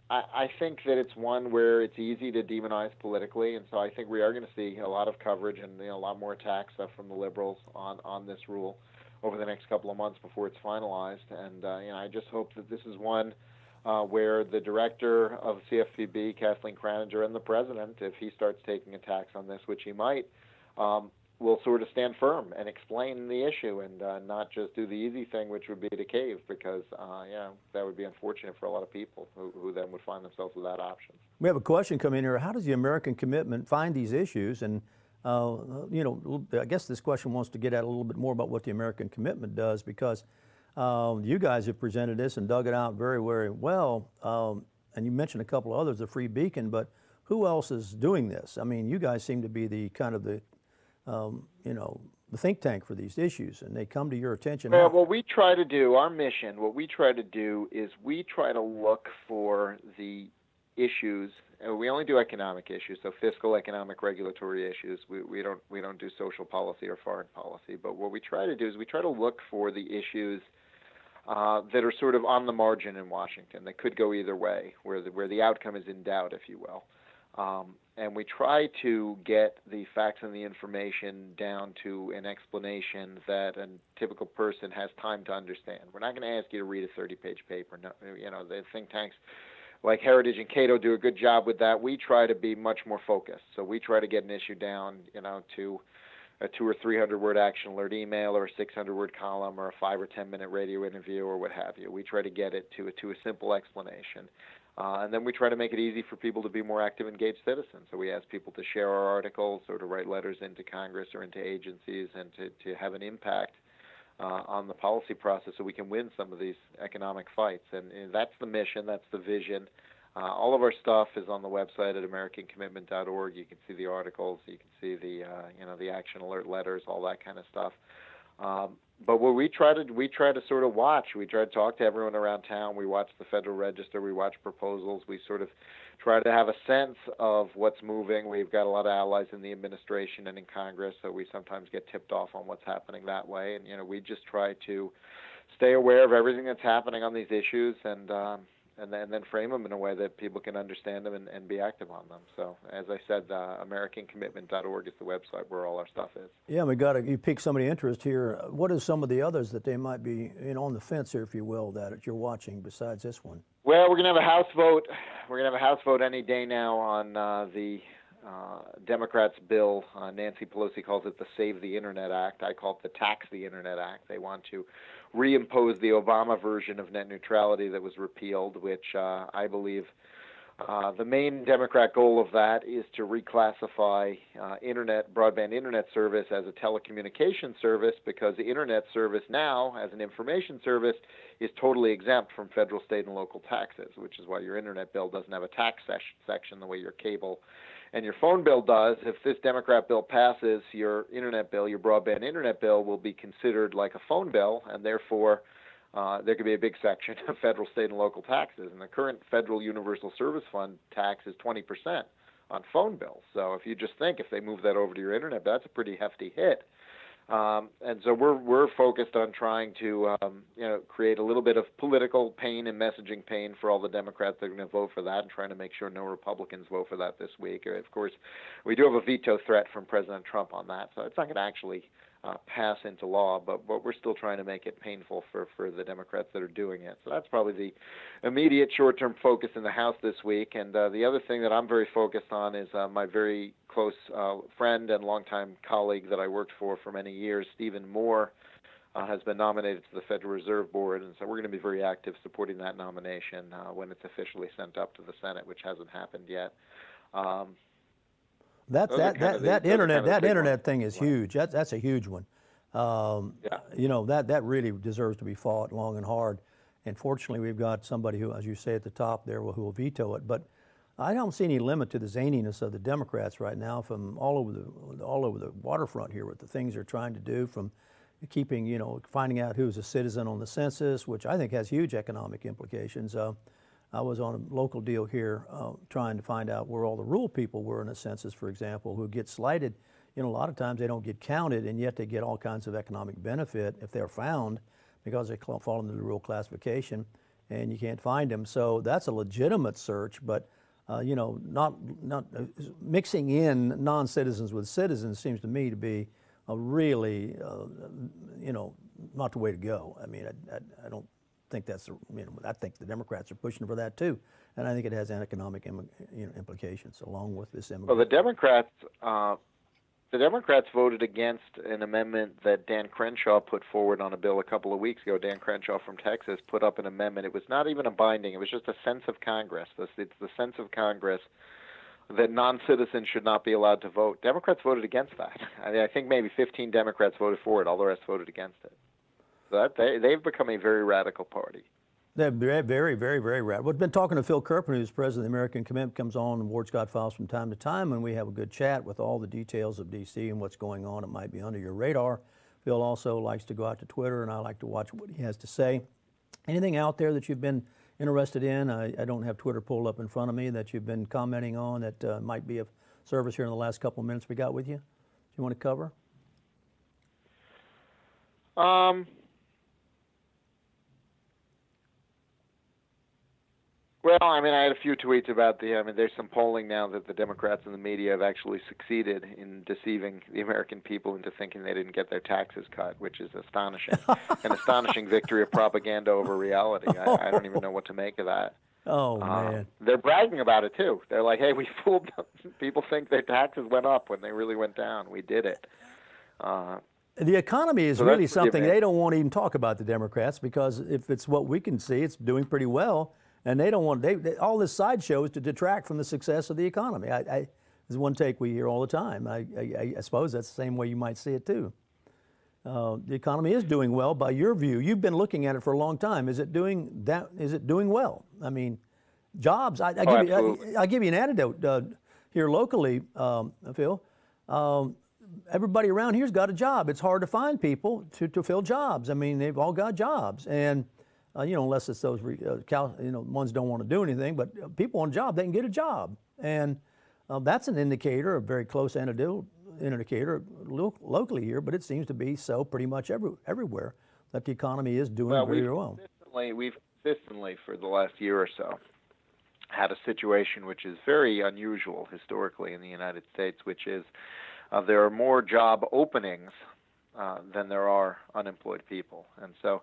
I think that it's one where it's easy to demonize politically, and so I think we are going to see a lot of coverage and a lot more attacks from the liberals on this rule over the next couple of months before it's finalized. And I just hope that this is one where the director of CFPB, Kathleen Kraninger, and the president, if he starts taking attacks on this, which he might, will sort of stand firm and explain the issue, and not just do the easy thing, which would be to cave, because that would be unfortunate for a lot of people who then would find themselves without options. We have a question coming in here. How does the American Commitment find these issues? And I guess this question wants to get at a little bit more about what the American Commitment does, because you guys have presented this and dug it out very, very well. And you mentioned a couple of others, the Free Beacon, but who else is doing this? I mean, you guys seem to be the kind of the think tank for these issues, and they come to your attention. Well, what we try to do, our mission, what we try to do is we try to look for the issues. We only do economic issues, so fiscal, economic, regulatory issues. We don't do social policy or foreign policy. But what we try to do is we try to look for the issues that are sort of on the margin in Washington, that could go either way, where the outcome is in doubt, if you will. And we try to get the facts and the information down to an explanation that a typical person has time to understand. We're not going to ask you to read a 30-page paper. No, the think tanks like Heritage and Cato do a good job with that. We try to be much more focused. So we try to get an issue down, to a 200 or 300 word action alert email, or a 600 word column, or a 5 or 10 minute radio interview, or what have you. We try to get it to a simple explanation. And then we try to make it easy for people to be more active, engaged citizens. So we ask people to share our articles, or to write letters into Congress or into agencies, and to have an impact on the policy process, so we can win some of these economic fights. And that's the mission, that's the vision. All of our stuff is on the website at AmericanCommitment.org. You can see the articles, you can see the action alert letters, all that kind of stuff. But what we try to sort of watch. We try to talk to everyone around town. We watch the Federal Register. We watch proposals. We sort of try to have a sense of what's moving. We've got a lot of allies in the administration and in Congress, so we sometimes get tipped off on what's happening that way. And we just try to stay aware of everything that's happening on these issues, and then frame them in a way that people can understand them and be active on them. So, as I said, AmericanCommitment.org is the website where all our stuff is. Yeah, you piqued somebody's interest here. What are some of the others that they might be on the fence here, if you will, that you're watching besides this one? Well, we're going to have a House vote. We're going to have a House vote any day now on the Democrats' bill. Nancy Pelosi calls it the Save the Internet Act. I call it the Tax the Internet Act. They want to reimpose the Obama version of net neutrality that was repealed, which I believe the main Democrat goal of that is to reclassify broadband internet service as a telecommunications service, because the internet service now, as an information service, is totally exempt from federal, state, and local taxes, which is why your internet bill doesn't have a tax section the way your cable and your phone bill does. If this Democrat bill passes, your internet bill, your broadband internet bill, will be considered like a phone bill, and therefore there could be a big section of federal, state, and local taxes. And the current federal universal service fund tax is 20% phone bills. So if you just think if they move that over to your internet, that's a pretty hefty hit. And so we're focused on trying to create a little bit of political pain and messaging pain for all the Democrats that are going to vote for that, and trying to make sure no Republicans vote for that this week. Of course, we do have a veto threat from President Trump on that, so it's not going to actually pass into law, but we're still trying to make it painful for the Democrats that are doing it. So that's probably the immediate short-term focus in the House this week. And the other thing that I'm very focused on is my very close friend and longtime colleague that I worked for many years, Stephen Moore, has been nominated to the Federal Reserve Board, and so we're going to be very active supporting that nomination when it's officially sent up to the Senate, which hasn't happened yet. That internet thing is huge. That's a huge one. That really deserves to be fought long and hard. And fortunately, we've got somebody who, as you say at the top there, who will veto it. But I don't see any limit to the zaniness of the Democrats right now, from all over the waterfront here, with the things they're trying to do, from keeping, finding out who's a citizen on the census, which I think has huge economic implications. I was on a local deal here trying to find out where all the rural people were in a census, for example, who get slighted. A lot of times they don't get counted, and yet they get all kinds of economic benefit if they're found, because they fall into the rural classification, and you can't find them. So that's a legitimate search, but not mixing in non-citizens with citizens seems to me to be a really, not the way to go. I mean, I don't think that's, I think the Democrats are pushing for that too, and I think it has economic implications along with this immigration. Well, the Democrats voted against an amendment that Dan Crenshaw put forward on a bill a couple of weeks ago. Dan Crenshaw from Texas put up an amendment. It was not even a binding. It was just a sense of Congress. It's the sense of Congress that non-citizens should not be allowed to vote. Democrats voted against that. I think maybe 15 Democrats voted for it. All the rest voted against it. So they've become a very radical party. They're very, very, very radical. We've been talking to Phil Kerpen, who's president of the American Commitment, comes on and Ward Scott Files from time to time, and we have a good chat with all the details of D.C. and what's going on. It might be under your radar. Phil also likes to go out to Twitter, and I like to watch what he has to say. Anything out there that you've been interested in? I don't have Twitter pulled up in front of me that you've been commenting on that might be of service here in the last couple of minutes we got with you. Do you want to cover? Well, I had a few tweets about there's some polling now that the Democrats and the media have actually succeeded in deceiving the American people into thinking they didn't get their taxes cut, which is astonishing. An astonishing victory of propaganda over reality. I don't even know what to make of that. Oh, man. They're bragging about it, too. They're like, hey, we fooled them. People think their taxes went up when they really went down. We did it. The economy is really something they don't want to even talk about, the Democrats, because if it's what we can see, it's doing pretty well. And they don't want all this sideshow is to detract from the success of the economy. This is one take we hear all the time. I suppose that's the same way you might see it too. The economy is doing well by your view. You've been looking at it for a long time. Is it doing that? Is it doing well? I mean, jobs. I'll give you an anecdote here locally, Phil. Everybody around here's got a job. It's hard to find people to fill jobs. I mean, they've all got jobs, and unless it's those ones don't want to do anything, but people want a job, they can get a job, and that's an indicator, a very close indicator locally here, but it seems to be so pretty much everywhere that the economy is doing very well. We've consistently for the last year or so had a situation which is very unusual historically in the United States, which is there are more job openings than there are unemployed people, and so.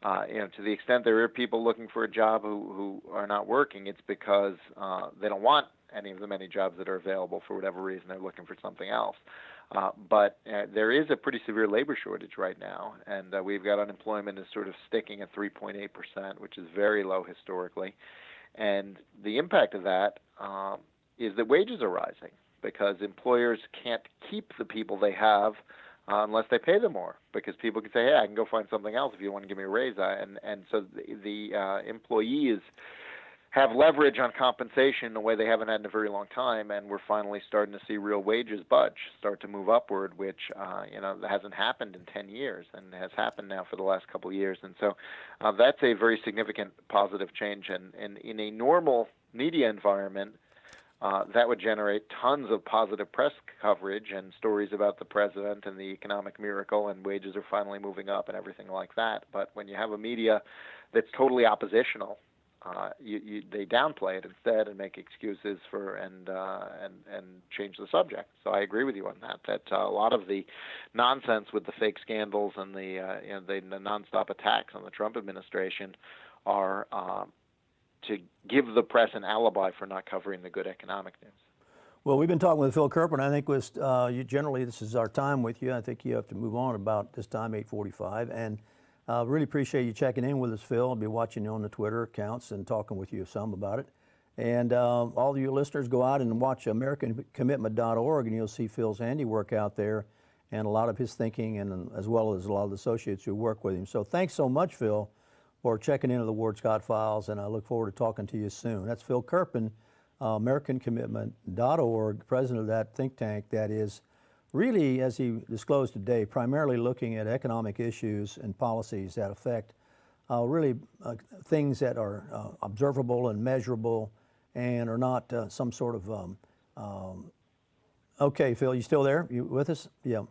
To the extent there are people looking for a job who are not working, it's because they don't want any of the many jobs that are available for whatever reason. They're looking for something else. But there is a pretty severe labor shortage right now, and we've got unemployment is sort of sticking at 3.8%, which is very low historically. And the impact of that is that wages are rising because employers can't keep the people they have unless they pay them more, because people can say, hey, I can go find something else if you want to give me a raise. And so the employees have leverage on compensation in a way they haven't had in a very long time, and we're finally starting to see real wages start to move upward, which hasn't happened in 10 years and has happened now for the last couple of years. And so that's a very significant positive change. And in a normal media environment, that would generate tons of positive press coverage and stories about the president and the economic miracle and wages are finally moving up and everything like that. But when you have a media that's totally oppositional, they downplay it instead and make excuses for and change the subject. So I agree with you on that. That a lot of the nonsense with the fake scandals and the nonstop attacks on the Trump administration are to give the press an alibi for not covering the good economic news. Well, we've been talking with Phil Kerpen. I think generally this is our time with you. I think you have to move on about this time, 8:45, and really appreciate you checking in with us, Phil. I'll be watching you on the Twitter accounts and talking with you some about it. And all of you listeners, go out and watch AmericanCommitment.org, and you'll see Phil's handiwork out there and a lot of his thinking, and as well as a lot of the associates who work with him. So thanks so much, Phil, for checking into the Ward Scott Files, and I look forward to talking to you soon. That's Phil Kerpen, AmericanCommitment.org, president of that think tank that is really, as he disclosed today, primarily looking at economic issues and policies that affect things that are observable and measurable and are not some sort of okay, Phil, you still there? You with us? Yeah.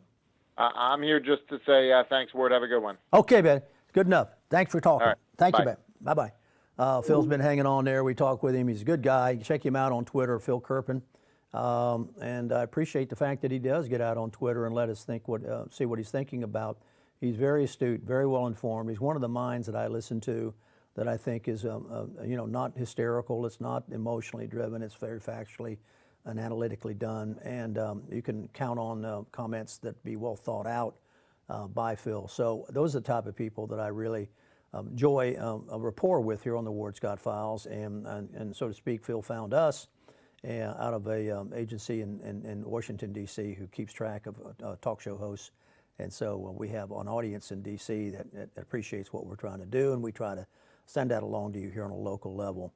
I'm here just to say thanks, Ward. Have a good one. Okay, Ben. Good enough. Thanks for talking. All right. Thank you, Bye. Ben. Bye-bye. Phil's been hanging on there. We talk with him. He's a good guy. Check him out on Twitter, Phil Kerpen. And I appreciate the fact that he does get out on Twitter and let us see what he's thinking about. He's very astute, very well informed. He's one of the minds that I listen to that I think is, not hysterical. It's not emotionally driven. It's very factually and analytically done. And you can count on comments that be well thought out by Phil. So those are the type of people that I really enjoy a rapport with here on the Ward Scott Files. And so to speak, Phil found us out of a agency in Washington, D.C. who keeps track of talk show hosts. And so we have an audience in D.C. that appreciates what we're trying to do, and we try to send that along to you here on a local level.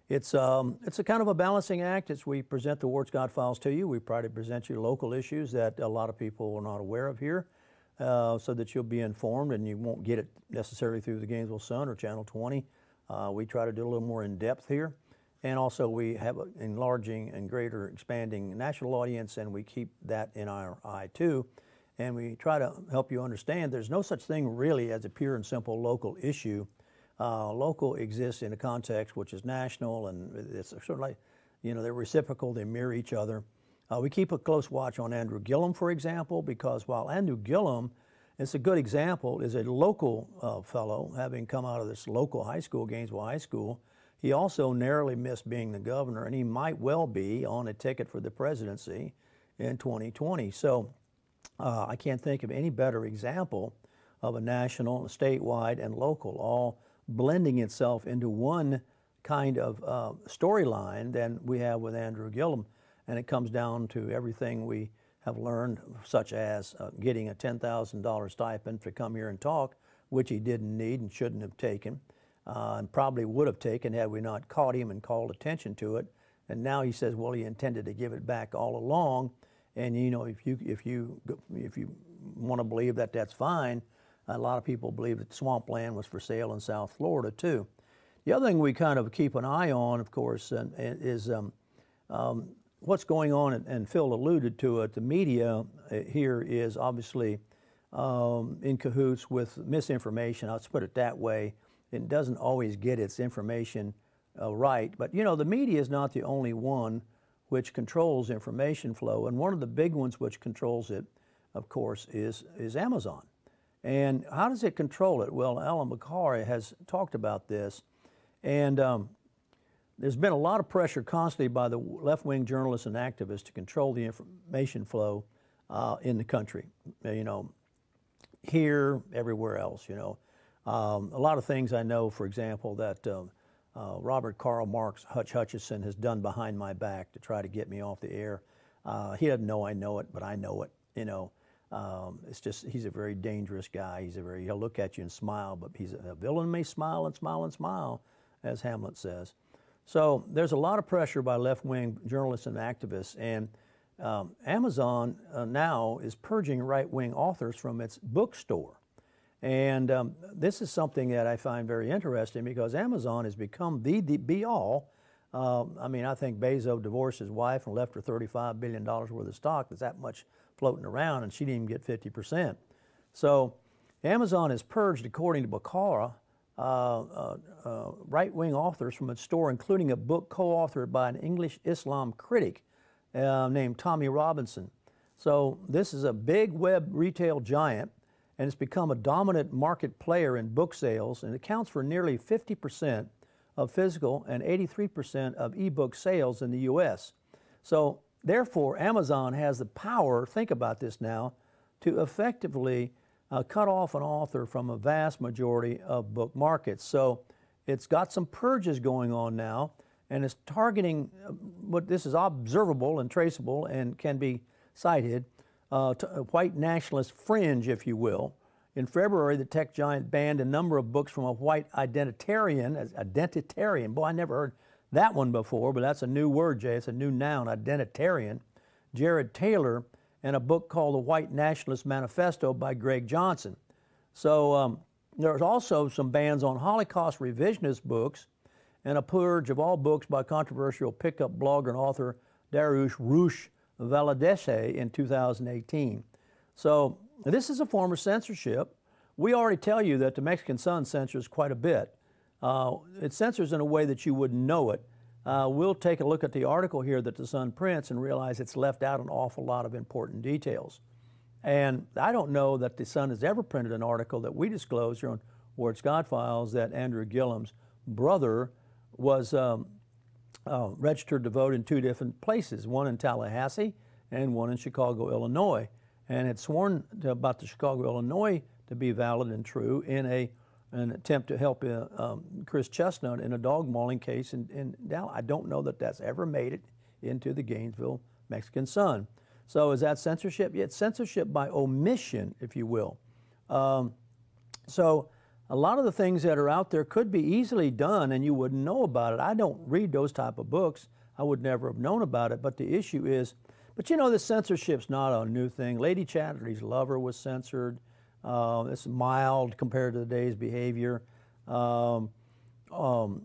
It's a kind of a balancing act as we present the Ward Scott Files to you. We try to present you local issues that a lot of people are not aware of here, so that you'll be informed and you won't get it necessarily through the Gainesville Sun or Channel 20. We try to do a little more in depth here. And also we have an enlarging and greater expanding national audience, and we keep that in our eye too. And we try to help you understand there's no such thing really as a pure and simple local issue. Local exists in a context which is national, and it's sort of like, they're reciprocal, they mirror each other. We keep a close watch on Andrew Gillum, for example, because while Andrew Gillum, it's a good example, is a local fellow, having come out of this local high school, Gainesville High School, he also narrowly missed being the governor, and he might well be on a ticket for the presidency in 2020. So I can't think of any better example of a national, statewide, and local all blending itself into one kind of storyline than we have with Andrew Gillum. And it comes down to everything we have learned, such as getting a $10,000 stipend to come here and talk, which he didn't need and shouldn't have taken. And probably would have taken had we not caught him and called attention to it. And now he says, well, he intended to give it back all along. And if you want to believe that, that's fine. A lot of people believe that swampland was for sale in South Florida too. The other thing we kind of keep an eye on, of course, is what's going on. And Phil alluded to it. The media here is obviously in cahoots with misinformation. Let's put it that way. It doesn't always get its information right. But, the media is not the only one which controls information flow. And one of the big ones which controls it, of course, is Amazon. And how does it control it? Well, Alan McCarr has talked about this. And there's been a lot of pressure constantly by the left-wing journalists and activists to control the information flow in the country. Here, everywhere else, a lot of things I know, for example, that Robert Karl Marx Hutchison has done behind my back to try to get me off the air. He doesn't know I know it, but I know it. It's just he's a very dangerous guy. He'll look at you and smile, but a villain may smile and smile and smile, as Hamlet says. So there's a lot of pressure by left-wing journalists and activists, and Amazon now is purging right-wing authors from its bookstore. And this is something that I find very interesting because Amazon has become the be-all I mean, I think Bezos divorced his wife and left her $35 billion worth of stock. There's that much floating around, and she didn't even get 50%. So Amazon has purged, according to Bakara, right-wing authors from its store, including a book co-authored by an English Islam critic named Tommy Robinson. So this is a big web retail giant, and it's become a dominant market player in book sales, and it accounts for nearly 50% of physical and 83% of ebook sales in the U.S. So therefore, Amazon has the power, think about this now, to effectively cut off an author from a vast majority of book markets. So it's got some purges going on now, and it's targeting what this is observable and traceable and can be cited, to a white nationalist fringe, if you will. In February, the tech giant banned a number of books from a white identitarian. Boy, I never heard that one before, but that's a new word, Jay. It's a new noun, identitarian. Jared Taylor, and a book called The White Nationalist Manifesto by Greg Johnson. So there's also some bans on Holocaust revisionist books and a purge of all books by controversial pickup blogger and author Dariush Rush Valadeshe in 2018. So this is a form of censorship. We already tell you that the Mexican Sun censors quite a bit. It censors in a way that you wouldn't know it. We'll take a look at the article here that the Sun prints and realize it's left out an awful lot of important details. And I don't know that the Sun has ever printed an article that we disclose here on Ward Scott Files that Andrew Gillum's brother was registered to vote in two different places, one in Tallahassee and one in Chicago, Illinois, and had sworn about the Chicago, Illinois to be valid and true in an attempt to help Chris Chestnut in a dog mauling case in Dallas. I don't know that that's ever made it into the Gainesville Mexican Sun. So is that censorship? Yeah, it's censorship by omission, if you will. So a lot of the things that are out there could be easily done and you wouldn't know about it. I don't read those type of books. I would never have known about it. But the issue is, but you know, the censorship's not a new thing. Lady Chatterley's Lover was censored. It's mild compared to today's behavior. You know,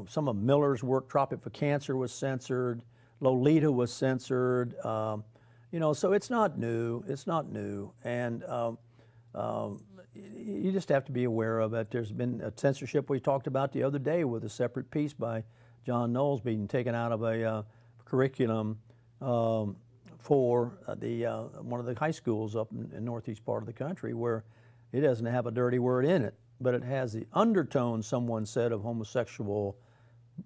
some of Miller's work, Tropic for Cancer, was censored. Lolita was censored. You know, so it's not new. It's not new. And you just have to be aware of it. There's been a censorship we talked about the other day with a separate piece by John Knowles being taken out of a curriculum for one of the high schools up in northeast part of the country, where it doesn't have a dirty word in it, but it has the undertone, someone said, of homosexual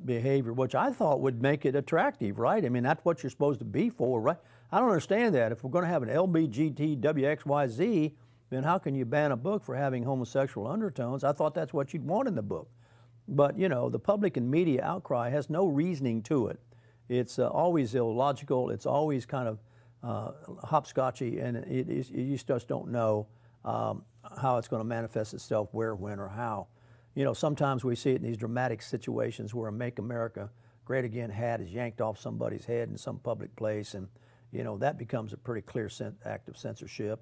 behavior, which I thought would make it attractive, right? I mean, that's what you're supposed to be for, right? I don't understand that. If we're going to have an LBGTWXYZ, then how can you ban a book for having homosexual undertones? I thought that's what you'd want in the book. But, you know, the public and media outcry has no reasoning to it. It's always illogical. It's always kind of hopscotchy, and you just don't know how it's going to manifest itself, where, when, or how. You know, sometimes we see it in these dramatic situations where a Make America Great Again hat is yanked off somebody's head in some public place, and, you know, that becomes a pretty clear act of censorship.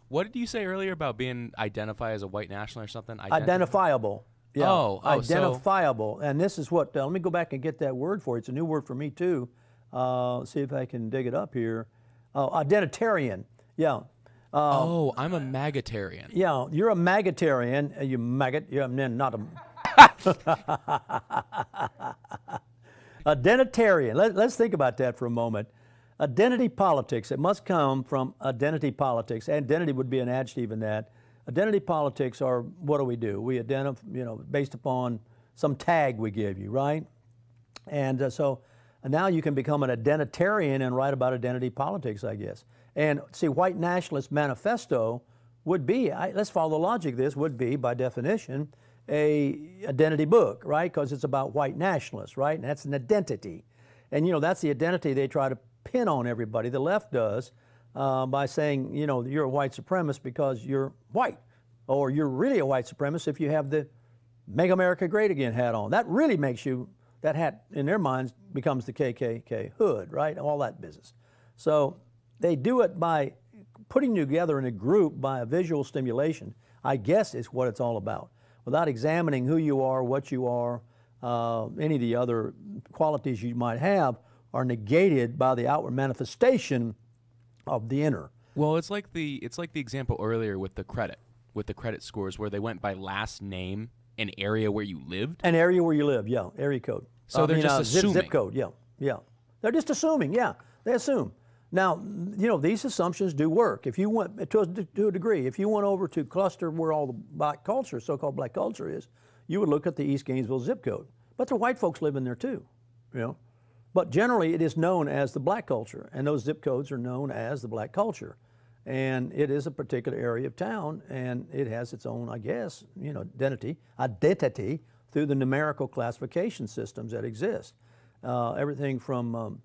What did you say earlier about being identified as a white national or something? Identifiable. Yeah. Identifiable. So, and this is what, let me go back and get that word for you. It's a new word for me too. See if I can dig it up here. Identitarian. Yeah. I'm a maggotarian. Yeah, you're a maggotarian. You maggot. You're not a... Identitarian. Let's think about that for a moment. Identity politics. It must come from identity politics. Identity would be an adjective in that. Identity politics are, what do? We identify, you know, based upon some tag we give you, right? And so now you can become an identitarian and write about identity politics, I guess. And see, White Nationalist Manifesto would be, let's follow the logic of this, would be, by definition, a identity book, right? Because it's about white nationalists, right? And that's an identity. And, you know, that's the identity they try to pin on everybody. The left does by saying, you know, you're a white supremacist because you're white. Or you're really a white supremacist if you have the Make America Great Again hat on. That really makes you, that hat in their minds becomes the KKK hood, right? All that business. So they do it by putting you together in a group by a visual stimulation, I guess is what it's all about. without examining who you are, what you are, any of the other qualities you might have are negated by the outward manifestation of the inner. Well, it's like the example earlier with the credit scores where they went by last name and area where you lived. An area where you live, yeah, area code. So they're just assuming. Zip code, yeah. They're just assuming, yeah. They assume. Now, these assumptions do work. If you went to a degree, if you went over to cluster where all the black culture, so-called black culture is, you would look at the East Gainesville zip code. But the white folks live in there too, But generally, it is known as the black culture, and those zip codes are known as the black culture. And it is a particular area of town, and it has its own, I guess, identity through the numerical classification systems that exist. Everything from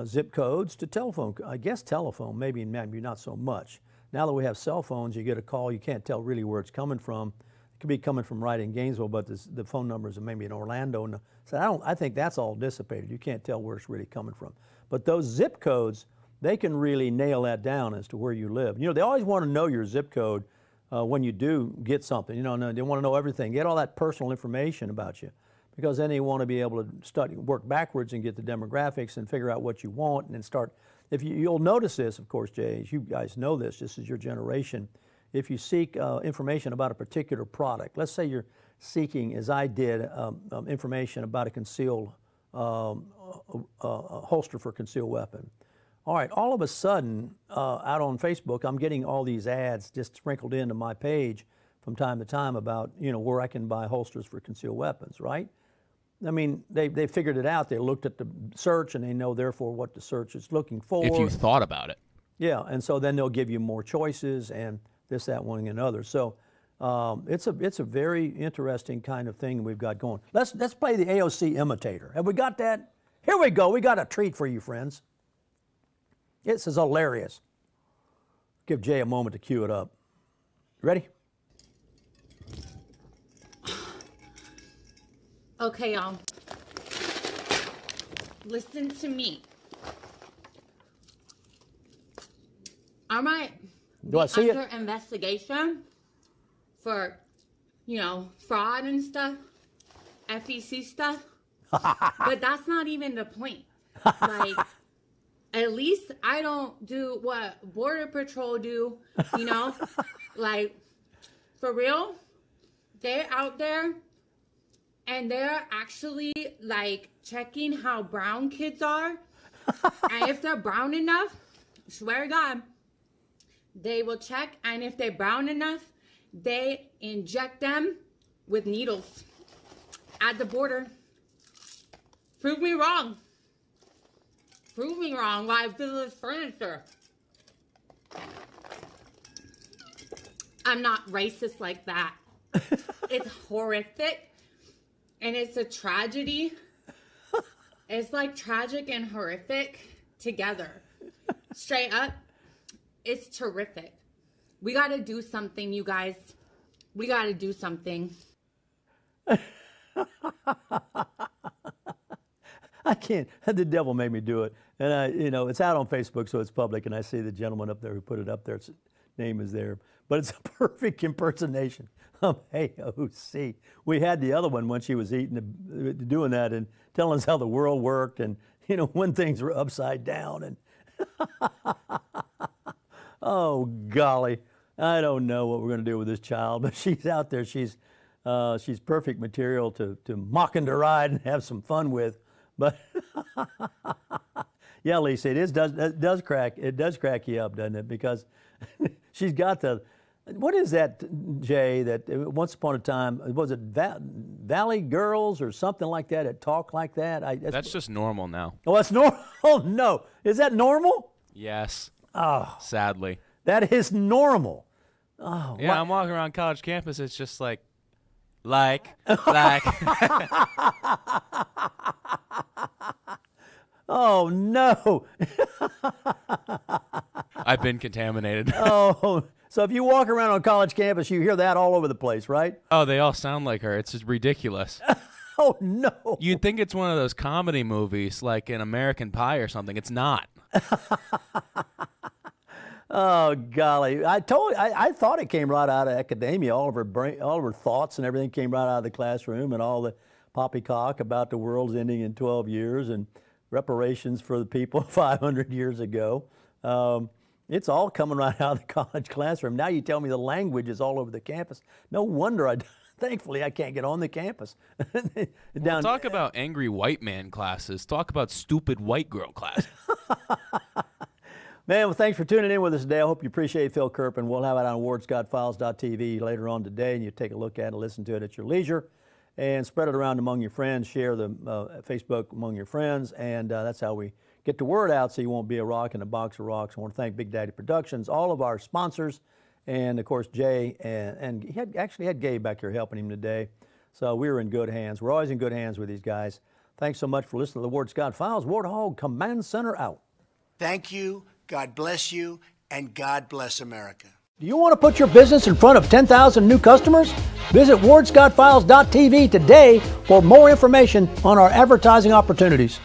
zip codes to telephone. I guess telephone, maybe not so much. Now that we have cell phones, you get a call, you can't tell really where it's coming from. It could be coming from right in Gainesville, but the phone numbers are maybe in Orlando. So I think that's all dissipated. You can't tell where it's really coming from. But those zip codes, they can really nail that down as to where you live. They always want to know your zip code when you do get something. They want to know everything, get all that personal information about you, because then they want to be able to work backwards and get the demographics and figure out what you want and then start. If you'll notice this, of course, Jay, as you guys know this is your generation. If you seek information about a particular product, let's say you're seeking, as I did, information about a concealed holster for a concealed weapon. All right, all of a sudden, out on Facebook, I'm getting all these ads just sprinkled into my page from time to time about, where I can buy holsters for concealed weapons, right? I mean, they figured it out. They looked at the search, and they know, therefore, what the search is looking for. If you thought about it. Yeah, and so then they'll give you more choices and this, that, one, and other. So it's a very interesting kind of thing we've got going. Let's play the AOC imitator. Have we got that? Here we go. We got a treat for you, friends. This is hilarious. Give Jay a moment to cue it up. Ready? Okay, y'all. Listen to me. I might Do I see under it? investigation for, fraud and stuff, FEC stuff. But that's not even the point. Like, at least I don't do what Border Patrol do, Like, for real, they're out there and they're actually, like, checking how brown kids are. And if they're brown enough, swear to God, they will check. And if they're brown enough, they inject them with needles at the border. Prove me wrong. Prove me wrong while I fill this furniture. I'm not racist like that. It's horrific. And it's a tragedy. It's like tragic and horrific together. Straight up, it's terrific. We got to do something, you guys. We got to do something. I can't. The devil made me do it. And it's out on Facebook, so it's public, and I see the gentleman up there who put it up there. His name is there. But it's a perfect impersonation of AOC. We had the other one when she was doing that and telling us how the world worked and, when things were upside down. And oh, golly. I don't know what we're going to do with this child, but she's out there. She's perfect material to mock and deride and have some fun with. But yeah, Lisa, it does crack you up, doesn't it? Because she's got what is that, Jay, that once upon a time, was it Valley Girls or something like that talk like that? That's just normal now. Oh, that's normal? Oh, no. Is that normal? Yes. Oh. Sadly. That is normal. Oh. Yeah, I'm walking around college campus. It's just like. Oh, no. I've been contaminated. Oh, so if you walk around on college campus, you hear that all over the place, right? Oh, they all sound like her. It's just ridiculous. Oh, no. You'd think it's one of those comedy movies like an American Pie or something. It's not. Oh golly! I thought it came right out of academia. All of her thoughts and everything came right out of the classroom, and all the poppycock about the world's ending in 12 years and reparations for the people 500 years ago. It's all coming right out of the college classroom. Now you tell me the language is all over the campus. No wonder thankfully I can't get on the campus. Well, talk about angry white man classes. Talk about stupid white girl classes. Man, well, thanks for tuning in with us today. I hope you appreciate Phil Kerpen. We'll have it on WardScottFiles.tv later on today, and you take a look at it, listen to it at your leisure, and spread it around among your friends. Share the Facebook among your friends, and that's how we get the word out so you won't be a rock in a box of rocks. I want to thank Big Daddy Productions, all of our sponsors, and, of course, Jay, and he actually had Gabe back here helping him today. So we were in good hands. We're always in good hands with these guys. Thanks so much for listening to the Ward Scott Files. Ward Hog, Command Center out. Thank you. God bless you, and God bless America. Do you want to put your business in front of 10,000 new customers? Visit WardScottFiles.tv today for more information on our advertising opportunities.